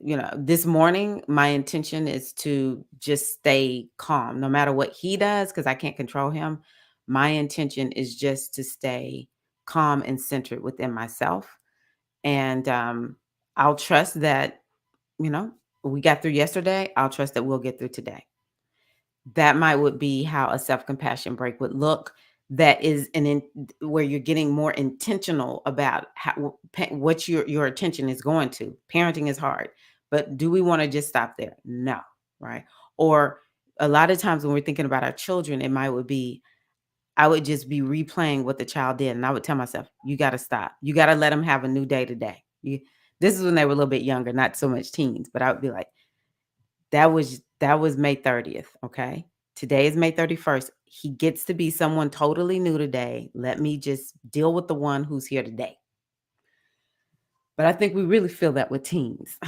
this morning, my intention is to just stay calm no matter what he does, because I can't control him. My intention is just to stay calm and centered within myself. And I'll trust that, you know, we got through yesterday. I'll trust that we'll get through today. That might would be how a self-compassion break would look. That is where you're getting more intentional about what your attention is going to. Parenting is hard, but do we want to just stop there? No, right? Or a lot of times when we're thinking about our children, it might would be I would just be replaying what the child did, and I would tell myself, "You got to stop. You got to let them have a new day today." This is when they were a little bit younger, not so much teens, but I would be like, that was May 30th, okay? Today is May 31st. He gets to be someone totally new today. Let me just deal with the one who's here today. But I think we really feel that with teens.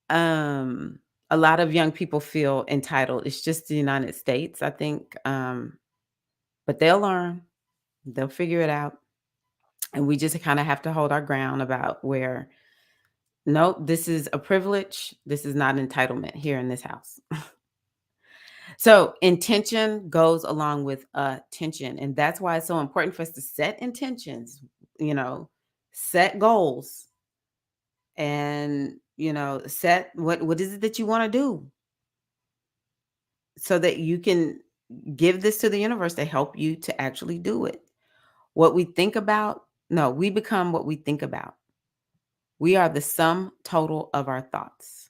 um, a lot of young people feel entitled. It's just the United States, I think. But they'll learn. They'll figure it out. And we just kind of have to hold our ground about where, nope, this is a privilege. This is not entitlement here in this house. So intention goes along with attention. And that's why it's so important for us to set intentions, you know, set goals and, set what is it that you want to do so that you can give this to the universe to help you to actually do it. What we think about, no, we become what we think about. We are the sum total of our thoughts.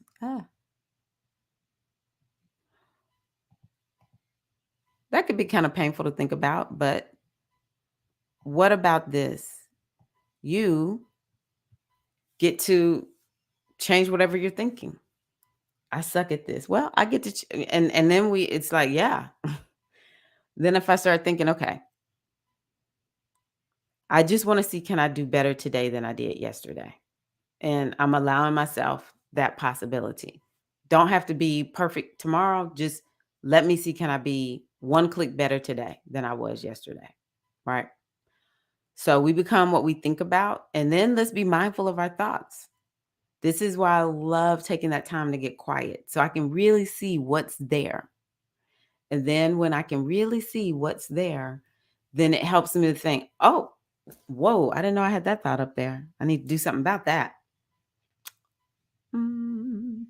That could be kind of painful to think about, but what about this? You get to change whatever you're thinking. I suck at this. Well, I get to, and then it's like, yeah. Then if I start thinking, okay, I just want to see, can I do better today than I did yesterday? And I'm allowing myself that possibility. Don't have to be perfect tomorrow. Just let me see, can I be one click better today than I was yesterday? Right. So we become what we think about. And then let's be mindful of our thoughts. This is why I love taking that time to get quiet so I can really see what's there. And then when I can really see what's there, then it helps me to think, oh, whoa, I didn't know I had that thought up there. I need to do something about that. Mm.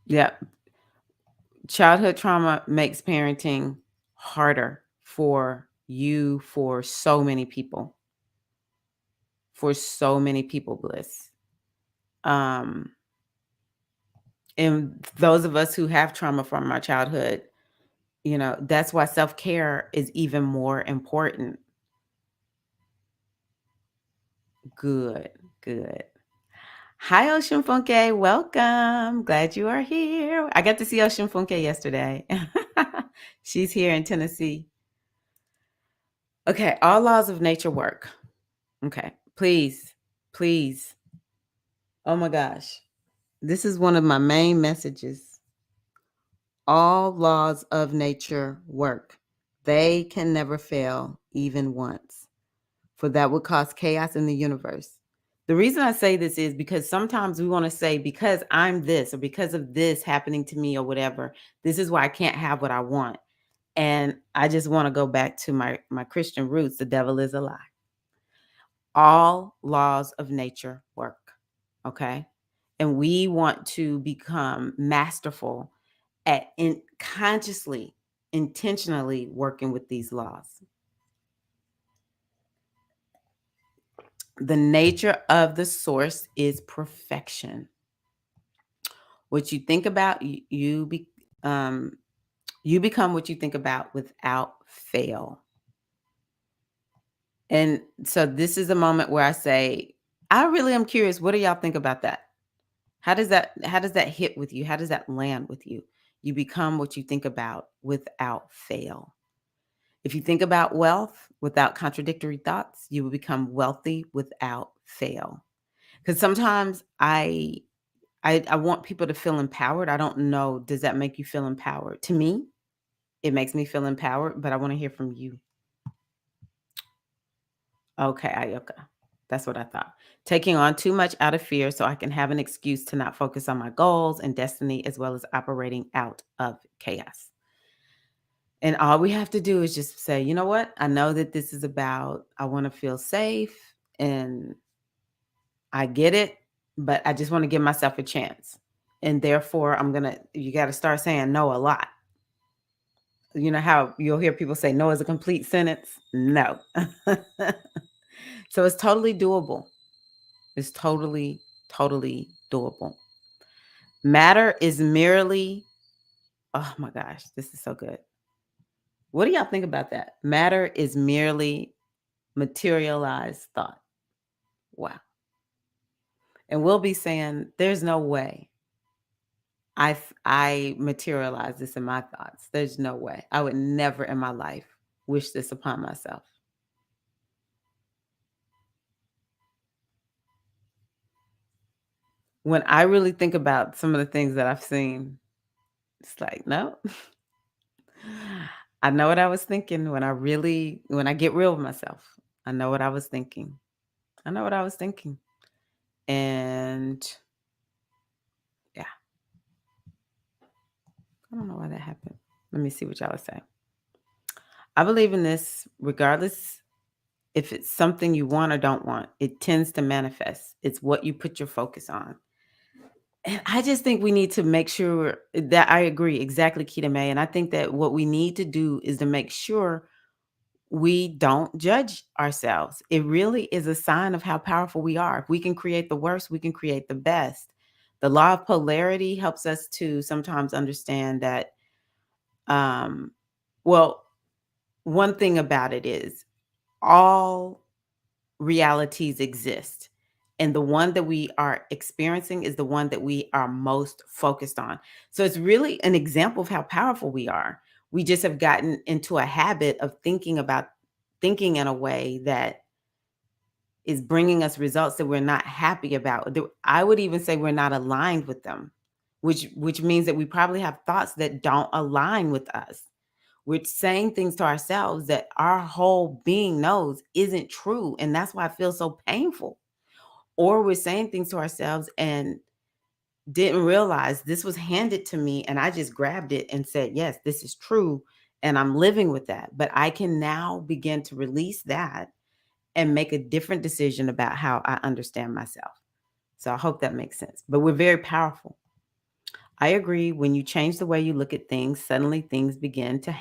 Yeah. Childhood trauma makes parenting harder for you, for so many people, Bliss. Um, and those of us who have trauma from our childhood, that's why self-care is even more important. Good, good. Hi, Ocean Funke. Welcome. Glad you are here. I got to see Ocean Funke yesterday. She's here in Tennessee. Okay, all laws of nature work. Okay, please, please. Oh my gosh. This is one of my main messages. All laws of nature work. They can never fail, even once, for that would cause chaos in the universe. The reason I say this is because sometimes we want to say, because I'm this, or because of this happening to me, or whatever, this is why I can't have what I want. And I just want to go back to my Christian roots. The devil is a lie. All laws of nature work. Okay. And we want to become masterful at consciously, intentionally working with these laws. The nature of the source is perfection. What you think about, you become what you think about without fail. And so this is a moment where I say, I really am curious. What do y'all think about that? How does that hit with you? How does that land with you? You become what you think about without fail. If you think about wealth without contradictory thoughts, you will become wealthy without fail. Because sometimes I want people to feel empowered. I don't know, does that make you feel empowered? To me, it makes me feel empowered, but I want to hear from you. Okay, Ayoka. That's what I thought. Taking on too much out of fear so I can have an excuse to not focus on my goals and destiny, as well as operating out of chaos. And all we have to do is just say, you know what? I know that this is about, I want to feel safe and I get it, but I just want to give myself a chance. And therefore, you got to start saying no a lot. You know how you'll hear people say no is a complete sentence? No. So it's totally doable. It's totally, totally doable. Matter is merely, oh my gosh, this is so good. What do y'all think about that? Matter is merely materialized thought. Wow. And we'll be saying, there's no way I materialize this in my thoughts. There's no way. I would never in my life wish this upon myself. When I really think about some of the things that I've seen, it's like, no. I know what I was thinking when I get real with myself. I know what I was thinking. I know what I was thinking. And yeah, I don't know why that happened. Let me see what y'all are saying. I believe in this regardless if it's something you want or don't want, it tends to manifest. It's what you put your focus on. And I just think we need to make sure that I agree exactly, Keita May. And I think that what we need to do is to make sure we don't judge ourselves. It really is a sign of how powerful we are. If we can create the worst, we can create the best. The law of polarity helps us to sometimes understand that, um, well, one thing about it is all realities exist. And the one that we are experiencing is the one that we are most focused on. So it's really an example of how powerful we are. We just have gotten into a habit of thinking in a way that is bringing us results that we're not happy about. I would even say we're not aligned with them, which means that we probably have thoughts that don't align with us. We're saying things to ourselves that our whole being knows isn't true. And that's why it feels so painful. Or we're saying things to ourselves and didn't realize this was handed to me and I just grabbed it and said, yes, this is true. And I'm living with that. But I can now begin to release that and make a different decision about how I understand myself. So I hope that makes sense. But we're very powerful. I agree. When you change the way you look at things, suddenly things begin to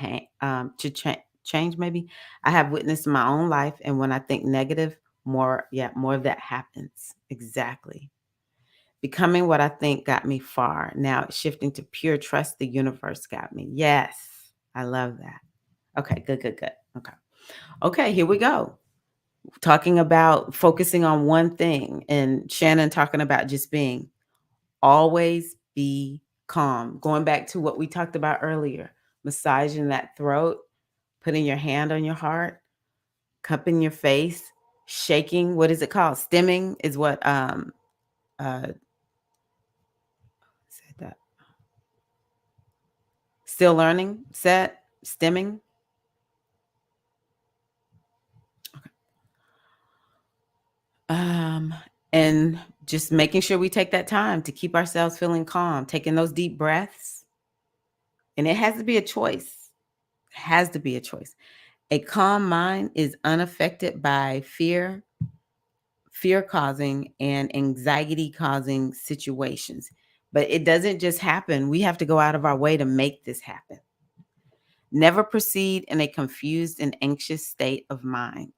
change. Maybe I have witnessed in my own life, and when I think negative, more of that happens. Exactly. Becoming what I think got me far. Now it's shifting to pure trust. The universe got me. Yes, I love that. Okay, good, good, good. Okay, here we go. Talking about focusing on one thing, and Shannon talking about just being. Always be calm. Going back to what we talked about earlier, massaging that throat, putting your hand on your heart, cupping your face, shaking. What is it called? Stimming is what said that. Still learning, set, stimming. Um, and just making sure we take that time to keep ourselves feeling calm, taking those deep breaths. And it has to be a choice. It has to be a choice. A calm mind is unaffected by fear causing and anxiety causing situations. But it doesn't just happen. We have to go out of our way to make this happen. Never proceed in a confused and anxious state of mind.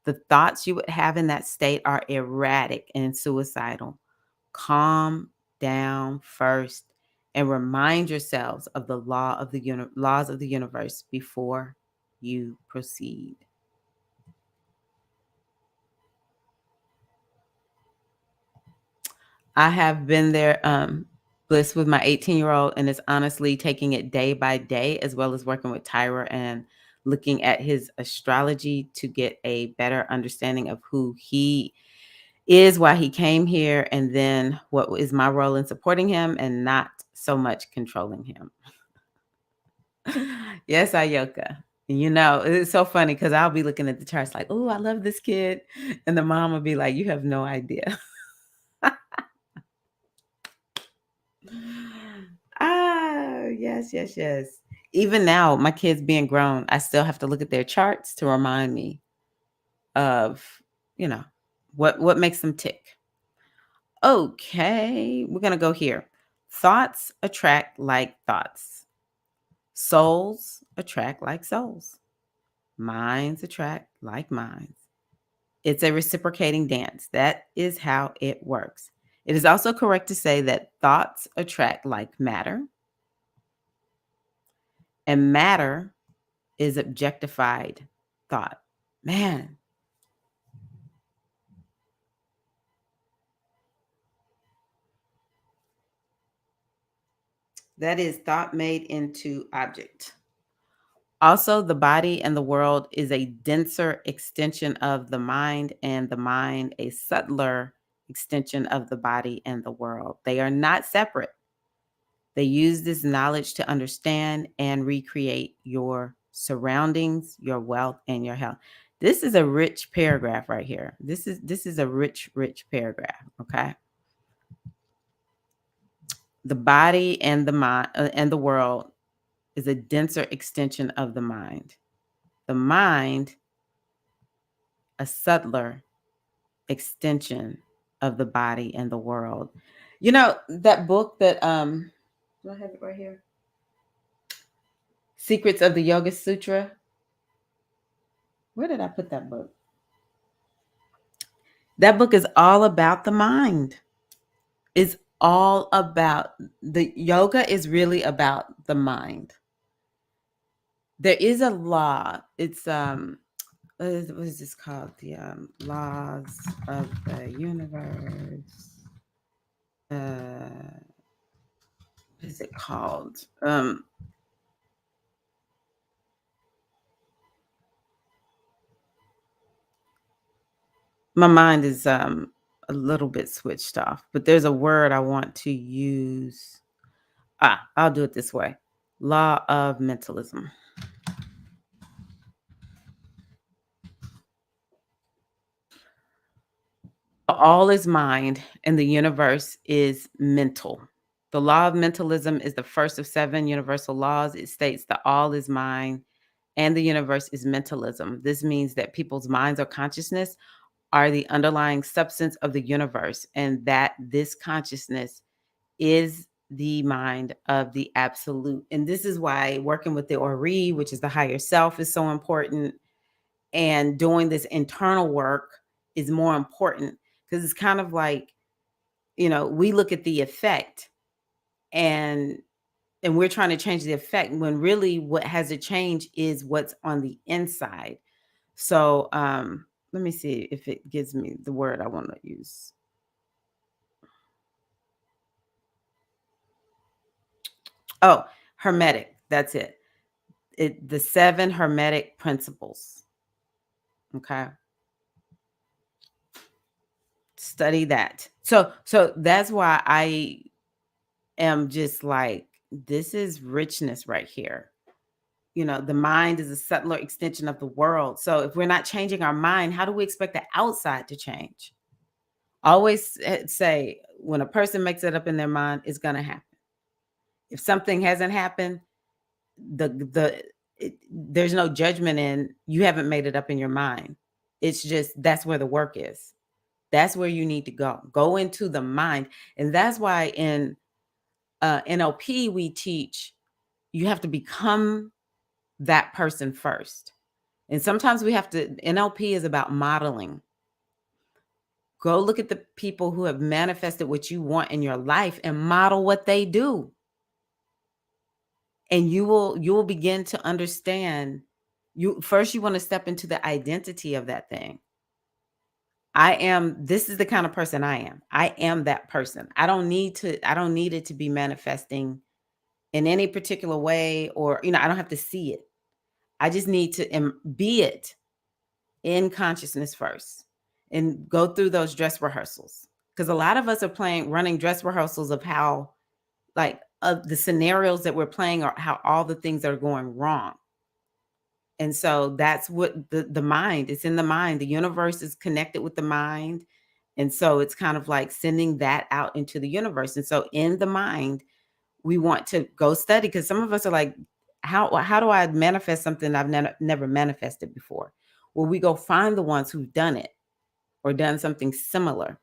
The thoughts you would have in that state are erratic and suicidal. Calm down first and remind yourselves of the laws of the universe before you proceed. I have been there, Bliss, with my 18-year-old, and it's honestly taking it day by day, as well as working with Tyra and looking at his astrology to get a better understanding of who he is, why he came here, and then what is my role in supporting him and not so much controlling him. Yes, Ayoka. You know, it's so funny because I'll be looking at the charts like, oh, I love this kid. And the mom will be like, you have no idea. Yes, yes, yes. Even now, my kids being grown, I still have to look at their charts to remind me of, you know, what makes them tick. Okay, we're gonna go here. Thoughts attract like thoughts. Souls attract like souls. Minds attract like minds. It's a reciprocating dance. That is how it works. It is also correct to say that thoughts attract like matter, and matter is objectified thought. Man, that is thought made into object. Also, the body and the world is a denser extension of the mind, and the mind a subtler extension of the body and the world. They are not separate. They use this knowledge to understand and recreate your surroundings, your wealth, and your health. This is a rich paragraph right here. This is a rich paragraph. Okay. The body and the mind and the world is a denser extension of the mind. The mind, a subtler extension of the body and the world. You know that book that do I have it right here? Secrets of the Yoga Sutra. Where did I put that book? That book is all about the mind. It's all about the yoga is really about the mind. There is a law. It's what is this called? The laws of the universe. What is it called? My mind is a little bit switched off, but there's a word I want to use. I'll do it this way. Law of mentalism. all is mind and the universe is mental. The law of mentalism is the first of seven universal laws. It states that all is mind and the universe is mentalism. This means that people's minds or consciousness are the underlying substance of the universe, and that this consciousness is the mind of the absolute. And this is why working with the Ori, which is the higher self, is so important. And doing this internal work is more important because it's kind of like, we look at the effect and we're trying to change the effect when really what has to change is what's on the inside. So let me see if it gives me the word I want to use. Oh, hermetic. That's it. The seven hermetic principles. Okay. Study that. So that's why I am just like, this is richness right here. The mind is a subtler extension of the world. So if we're not changing our mind, how do we expect the outside to change? Always say when a person makes it up in their mind, it's going to happen. If something hasn't happened, there's no judgment in, you haven't made it up in your mind. It's just, that's where the work is. That's where you need to go into the mind. And that's why in NLP we teach you have to become that person first. And sometimes we have to, NLP is about modeling. Go look at the people who have manifested what you want in your life and model what they do. And you will begin to understand. You want to step into the identity of that thing. This is the kind of person I am. I am that person. I don't need it to be manifesting in any particular way, or, I don't have to see it. I just need to be it in consciousness first and go through those dress rehearsals. Because a lot of us are running dress rehearsals of how, like, of the scenarios that we're playing, or how all the things are going wrong. And so that's what the mind, it's in the mind. The universe is connected with the mind. And so it's kind of like sending that out into the universe. And so in the mind, we want to go study, because some of us are like, how do I manifest something I've never manifested before? Well, we go find the ones who've done it or done something similar.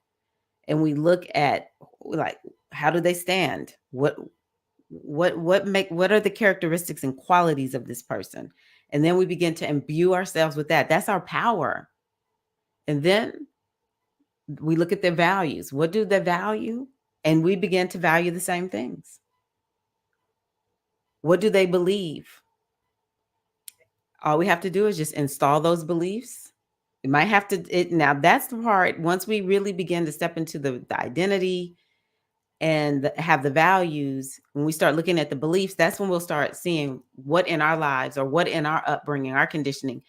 And we look at, like, how do they stand? What are the characteristics and qualities of this person? And then we begin to imbue ourselves with that. That's our power. And then we look at their values. What do they value? And we begin to value the same things. What do they believe? All we have to do is just install those beliefs. It might have to, now that's the part, once we really begin to step into the identity and have the values, when we start looking at the beliefs, that's when we'll start seeing what in our lives or what in our upbringing, our conditioning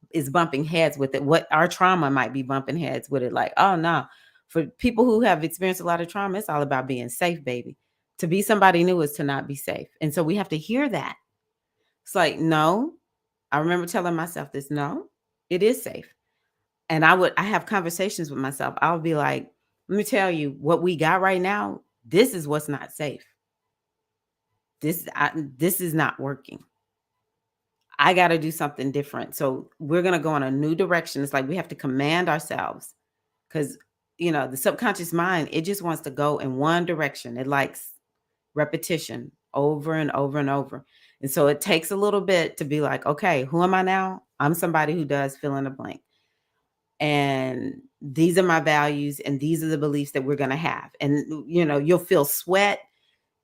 is bumping heads with it. What our trauma might be bumping heads with it. Like, oh no, for people who have experienced a lot of trauma, it's all about being safe, baby. To be somebody new is to not be safe. And so we have to hear that. It's like, no, I remember telling myself this, no, it is safe. And I have conversations with myself. I'll be like, let me tell you what we got right now. This is what's not safe. This is not working. I got to do something different. So we're going to go in a new direction. It's like we have to command ourselves, because, the subconscious mind, it just wants to go in one direction. It likes repetition over and over and over. And so it takes a little bit to be like, okay, who am I now? I'm somebody who does fill in the blank. And these are my values, and these are the beliefs that we're going to have. And, you'll feel sweat.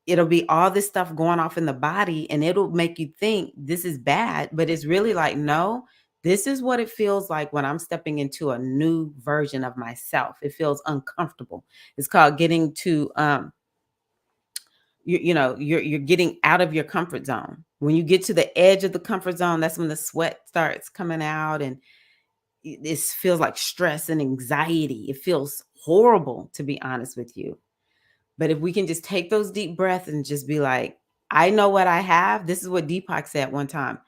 It'll be all this stuff going off in the body, and it'll make you think this is bad, but it's really like, no, this is what it feels like when I'm stepping into a new version of myself. It feels uncomfortable. It's called getting to, you're getting out of your comfort zone. When you get to the edge of the comfort zone, that's when the sweat starts coming out, and it feels like stress and anxiety. It feels horrible, to be honest with you. But if we can just take those deep breaths and just be like, I know what I have. This is what Deepak said one time.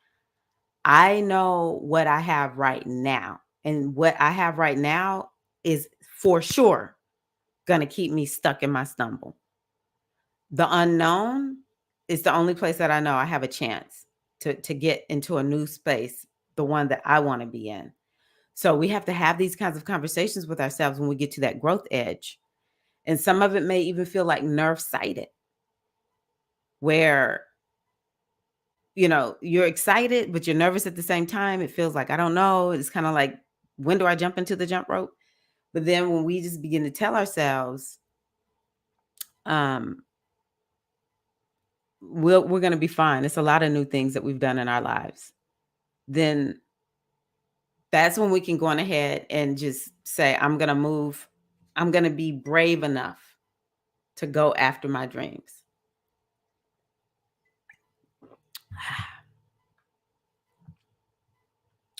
I know what I have right now. And what I have right now is for sure going to keep me stuck in my stumble. The unknown is the only place that I know I have a chance to get into a new space, the one that I want to be in. So we have to have these kinds of conversations with ourselves when we get to that growth edge. And some of it may even feel like nerve sighted, where, you're excited, but you're nervous at the same time. It feels like, I don't know. It's kind of like, when do I jump into the jump rope? But then when we just begin to tell ourselves, um, we're going to be fine. It's a lot of new things that we've done in our lives. Then that's when we can go on ahead and just say, I'm going to move. I'm going to be brave enough to go after my dreams.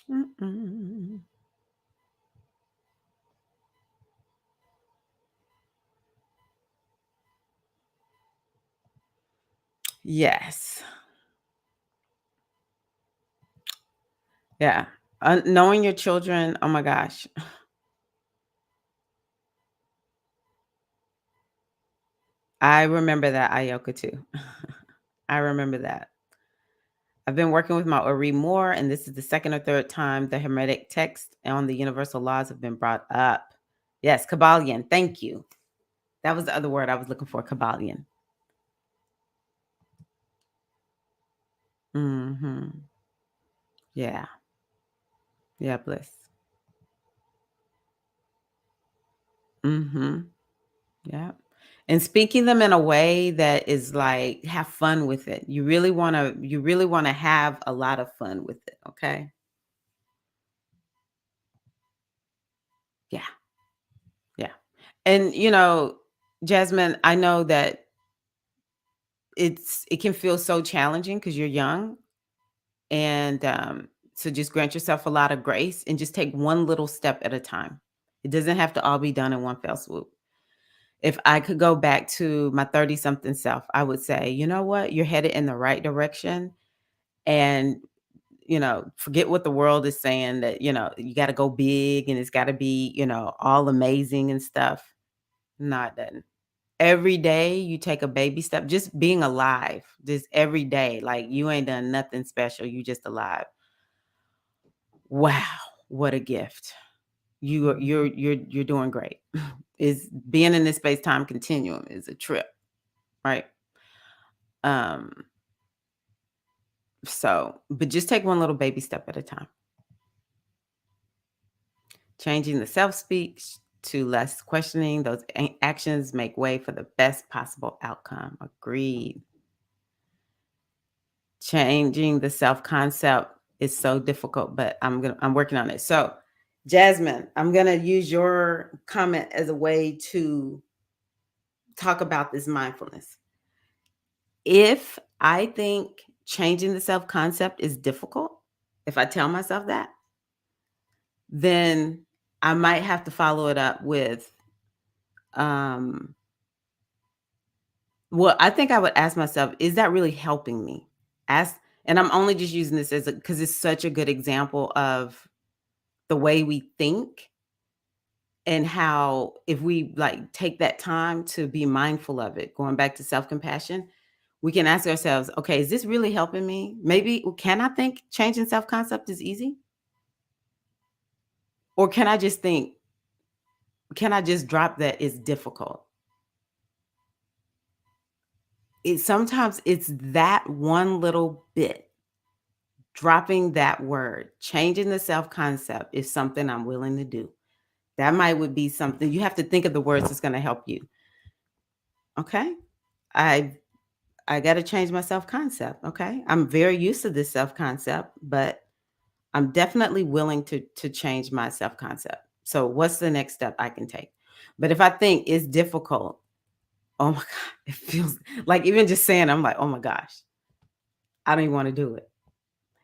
Mm-mm. Yes. Yeah. Knowing your children, oh my gosh. I remember that, Ayoka, too. I remember that. I've been working with my Ori more, and this is the second or third time the Hermetic text on the universal laws have been brought up. Yes, Kabbalion. Thank you. That was the other word I was looking for, Kabbalion. Mm-hmm. Yeah. Yeah, bliss. Mm-hmm. Yeah. And speaking them in a way that is like, have fun with it. You really want to have a lot of fun with it. Okay. Yeah. Yeah. And Jasmine, I know that it can feel so challenging because you're young. And so just grant yourself a lot of grace and just take one little step at a time. It doesn't have to all be done in one fell swoop. If I could go back to my 30 something self, I would say, you know what? You're headed in the right direction. And, forget what the world is saying that, you got to go big and it's got to be, all amazing and stuff. Not done. Every day you take a baby step, just being alive, just every day. Like you ain't done nothing special. You just alive. Wow, what a gift. You're doing great. Is being in this space-time continuum is a trip, right? Um, but just take one little baby step at a time. Changing the self-speech to less questioning, those actions make way for the best possible outcome. Agreed. Changing the self-concept is so difficult, but I'm working on it. So, Jasmine, I'm going to use your comment as a way to talk about this mindfulness. If I think changing the self-concept is difficult, if I tell myself that, then I might have to follow it up with, um, well, I think I would ask myself, is that really helping me? And I'm only just using this because it's such a good example of the way we think and how if we like take that time to be mindful of it, going back to self-compassion, we can ask ourselves, okay, is this really helping me? Maybe can I think changing self-concept is easy? Or can I just drop that it's difficult? Sometimes it's that one little bit, dropping that word, changing the self-concept is something I'm willing to do. That might would be something you have to think of the words that's going to help you. Okay. I I got to change my self-concept. Okay. I'm very used to this self-concept, but I'm definitely willing to change my self-concept. So what's the next step I can take? But if I think it's difficult, oh my God, it feels like even just saying, I'm like, oh my gosh, I don't even want to do it.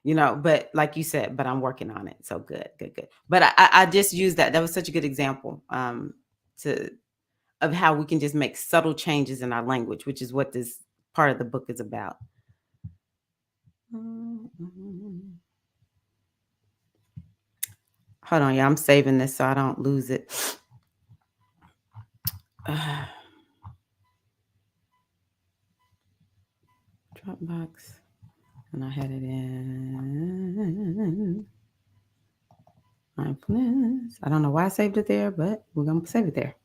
But like you said, but I'm working on it. So good, good, good. But I just used that. That was such a good example to of how we can just make subtle changes in our language, which is what this part of the book is about. Mhm. Hold on, y'all. I'm saving this so I don't lose it. Dropbox. And I had it in Mindfulness. I don't know why I saved it there, but we're going to save it there.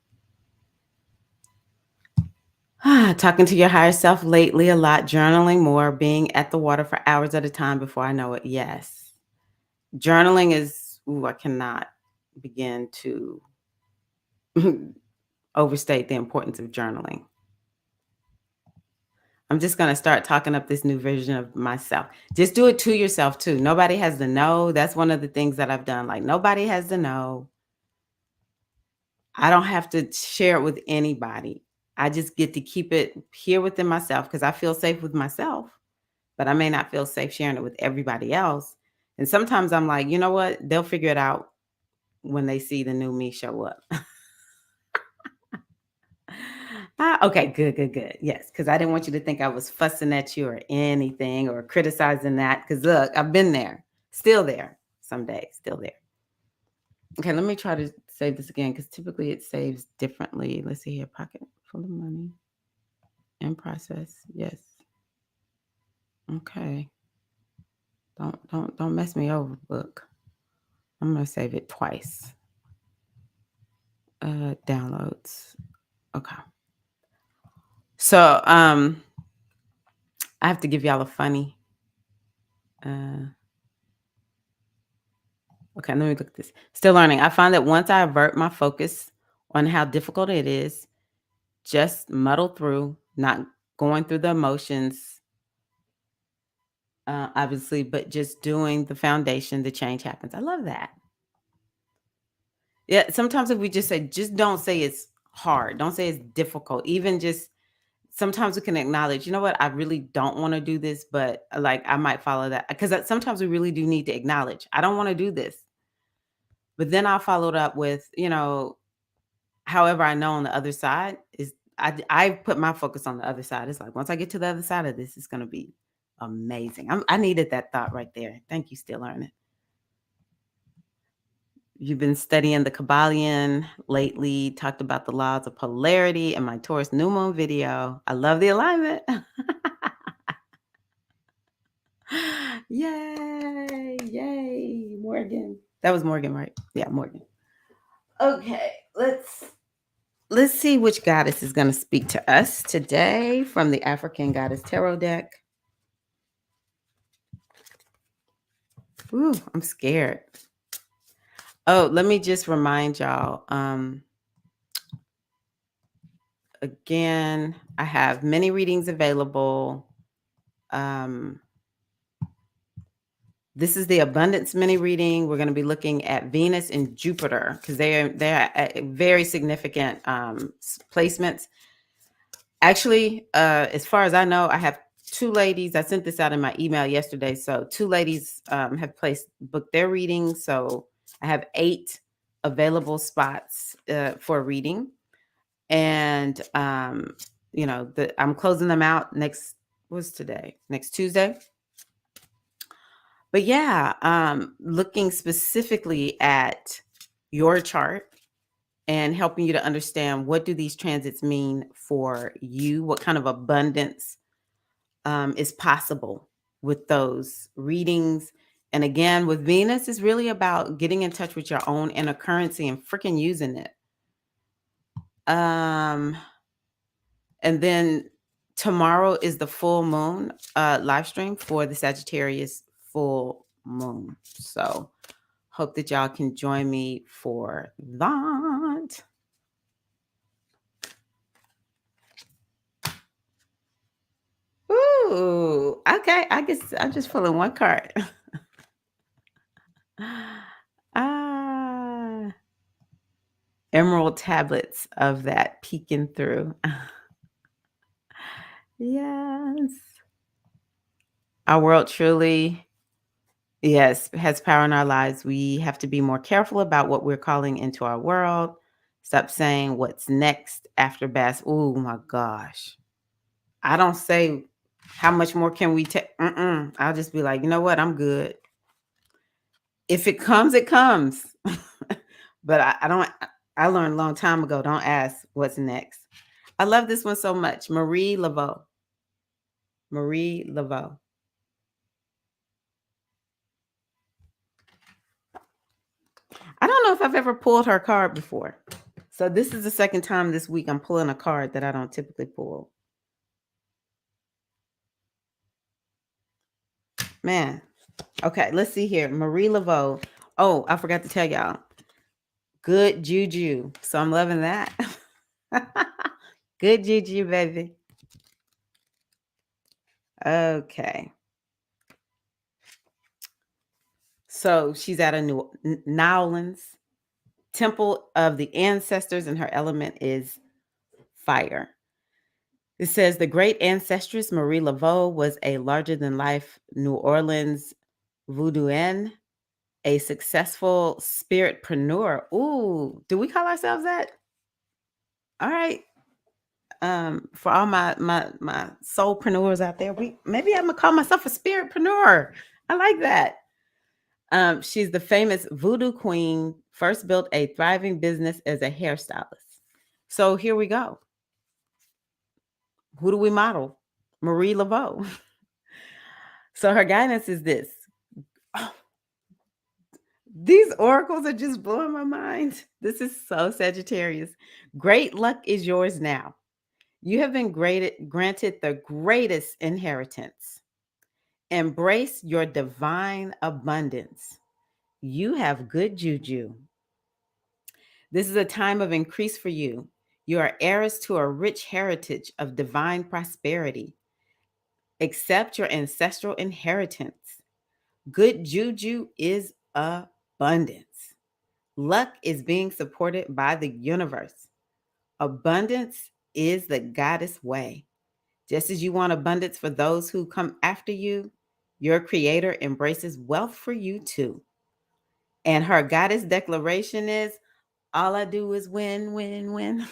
Talking to your higher self lately a lot, journaling more, being at the water for hours at a time before I know it. Yes. Journaling is, I cannot begin to overstate the importance of journaling. I'm just going to start talking up this new version of myself. Just do it to yourself too. Nobody has to know. That's one of the things that I've done. Like, nobody has to know. I don't have to share it with anybody. I just get to keep it here within myself because I feel safe with myself, but I may not feel safe sharing it with everybody else. And sometimes I'm like, you know what? They'll figure it out when they see the new me show up. Okay, good. Yes, because I didn't want you to think I was fussing at you or anything or criticizing that. Because look, I've been there, still there, some days, still there. Okay, let me try to save this again because typically it saves differently. Let's see here, pocket full of money, in process. Yes. Okay. Don't mess me over, book. I'm gonna save it twice. Downloads. Okay. So I have to give y'all a funny. Okay, let me look at this. Still learning. I find that once I avert my focus on how difficult it is, just muddle through, not going through the emotions, obviously, but just doing the foundation, the change happens. I love that. Yeah, sometimes if we just don't say it's hard, don't say it's difficult, even just sometimes we can acknowledge, you know what, I really don't want to do this, but like I might follow that because sometimes we really do need to acknowledge, I don't want to do this. But then I'll follow it up with, however, I know on the other side is I put my focus on the other side. It's like once I get to the other side of this, it's going to be amazing. I needed that thought right there. Thank you, Still Learning. You've been studying the Kabbalion lately, talked about the laws of polarity in my Taurus new moon video. I love the alignment. Yay, Morgan. That was Morgan, right? Yeah, Morgan. Okay, let's see which goddess is going to speak to us today from the African Goddess Tarot deck. Ooh, I'm scared. Oh, let me just remind y'all. Again, I have many readings available. This is the abundance mini reading. We're going to be looking at Venus and Jupiter because they're very significant placements. Actually, as far as I know, I have two ladies. I sent this out in my email yesterday. So two ladies have booked their readings. So I have 8 available spots for a reading. And, I'm closing them out what's today? Next Tuesday. But yeah, looking specifically at your chart and helping you to understand what do these transits mean for you, what kind of abundance is possible with those readings. And again, with Venus, it's really about getting in touch with your own inner currency and freaking using it. And then tomorrow is the full moon live stream for the Sagittarius full moon. So hope that y'all can join me for that. Ooh, okay. I guess I'm just pulling one card. Emerald tablets of that peeking through. Yes. Our world truly, yes, has power in our lives. We have to be more careful about what we're calling into our world. Stop saying what's next after bass. Oh my gosh. I don't say how much more can we take. I'll just be like, you know what? I'm good. If it comes, it comes. But I don't. I learned a long time ago, don't ask what's next. I love this one so much. Marie Laveau. Marie Laveau. I don't know if I've ever pulled her card before. So this is the second time this week I'm pulling a card that I don't typically pull. Man. Okay, let's see here. Marie Laveau. Oh, I forgot to tell y'all. Good juju. So I'm loving that. Good juju, baby. Okay. So she's at a New Nowlands temple of the ancestors, and her element is fire. It says the great ancestress Marie Laveau was a larger than life New Orleans voodooenne, a successful spiritpreneur. Ooh, do we call ourselves that? All right. For all my soulpreneurs out there, maybe I'm gonna call myself a spiritpreneur. I like that. She's the famous voodoo queen, first built a thriving business as a hairstylist. So here we go. Who do we model? Marie Laveau. So her guidance is this. Oh, these oracles are just blowing my mind. This is so Sagittarius. Great luck is yours now. You have been granted the greatest inheritance. Embrace your divine abundance. You have good juju. This is a time of increase for you. You are heirs to a rich heritage of divine prosperity. Accept your ancestral inheritance. Good juju is abundance. Luck is being supported by the universe. Abundance is the goddess way. Just as you want abundance for those who come after you, your creator embraces wealth for you too. And her goddess declaration is all I do is win, win, win.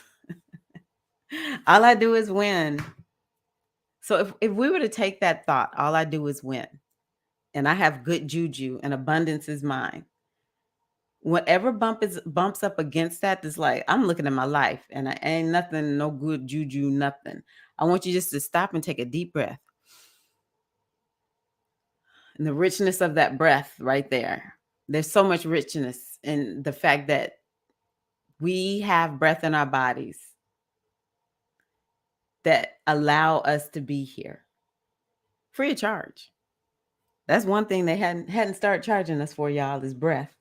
All I do is win. So if we were to take that thought, all I do is win, and I have good juju and abundance is mine. Whatever bumps up against that is like, I'm looking at my life and I ain't nothing, no good juju, nothing. I want you just to stop and take a deep breath. And the richness of that breath right there. There's so much richness in the fact that we have breath in our bodies that allow us to be here free of charge. That's one thing they hadn't started charging us for, y'all, is breath.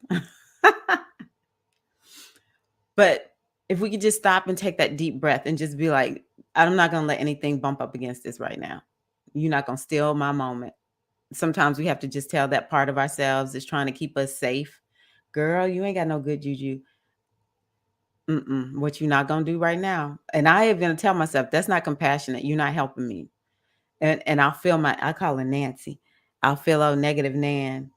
But if we could just stop and take that deep breath and just be like, I'm not going to let anything bump up against this right now. You're not going to steal my moment. Sometimes we have to just tell that part of ourselves that's trying to keep us safe. Girl, you ain't got no good juju. What you not going to do right now? And I have been to tell myself, that's not compassionate. You're not helping me. And I'll feel I call her Nancy. I'll feel a negative Nan.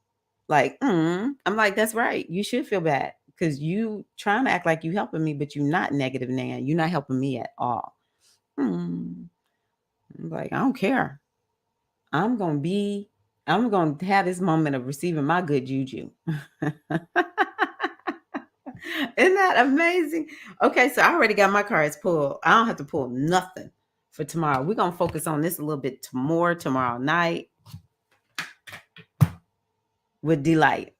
Like, I'm like, that's right. You should feel bad because you trying to act like you helping me, but you're not negative Nan. You're not helping me at all. I'm like, I don't care. I'm going to have this moment of receiving my good juju. Isn't that amazing? Okay, so I already got my cards pulled. I don't have to pull nothing for tomorrow. We're going to focus on this a little bit more tomorrow night with delight.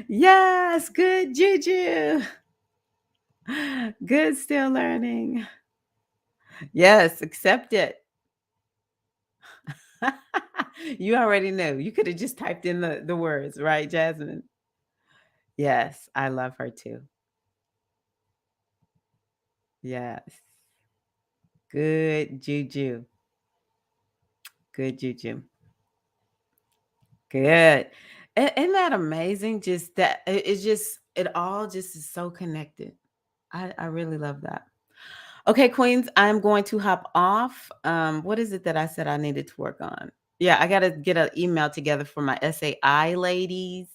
Yes, good juju. Good, still learning. Yes, accept it. You already know. You could have just typed in the words, right, Jasmine? Yes, I love her too. Yes. Good juju. Good juju. Good. Isn't that amazing? Just that it's just it all just is so connected. I really love that. Okay, Queens, I'm going to hop off. What is it that I said I needed to work on? Yeah, I gotta get an email together for my SAI ladies.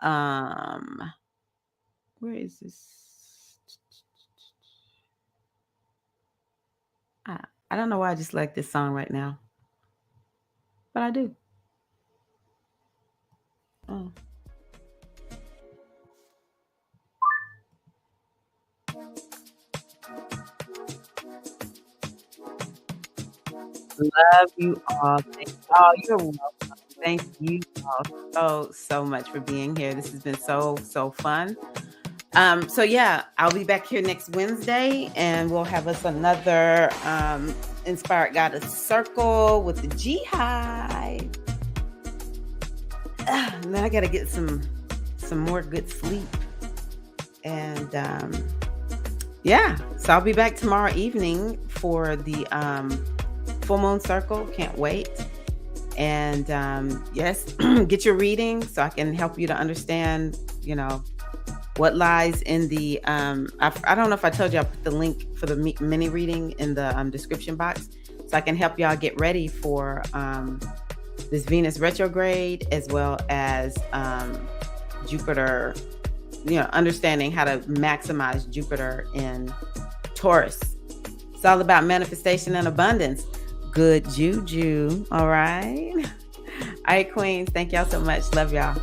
Where is this? I don't know why I just like this song right now, but I do. Oh. Love you all. You're welcome. Thank you all so much for being here. This has been so fun. So yeah, I'll be back here next Wednesday and we'll have us another Inspired Goddess Circle with the G-Hive. And then I gotta get some more good sleep. And yeah, so I'll be back tomorrow evening for the full moon circle. Can't wait. And yes, get your reading so I can help you to understand, what lies in the I don't know if I told you, I put the link for the mini reading in the description box, so I can help y'all get ready for this Venus retrograde, as well as Jupiter, understanding how to maximize Jupiter in Taurus. It's all about manifestation and abundance. Good juju. All right, queens, thank y'all so much. Love y'all.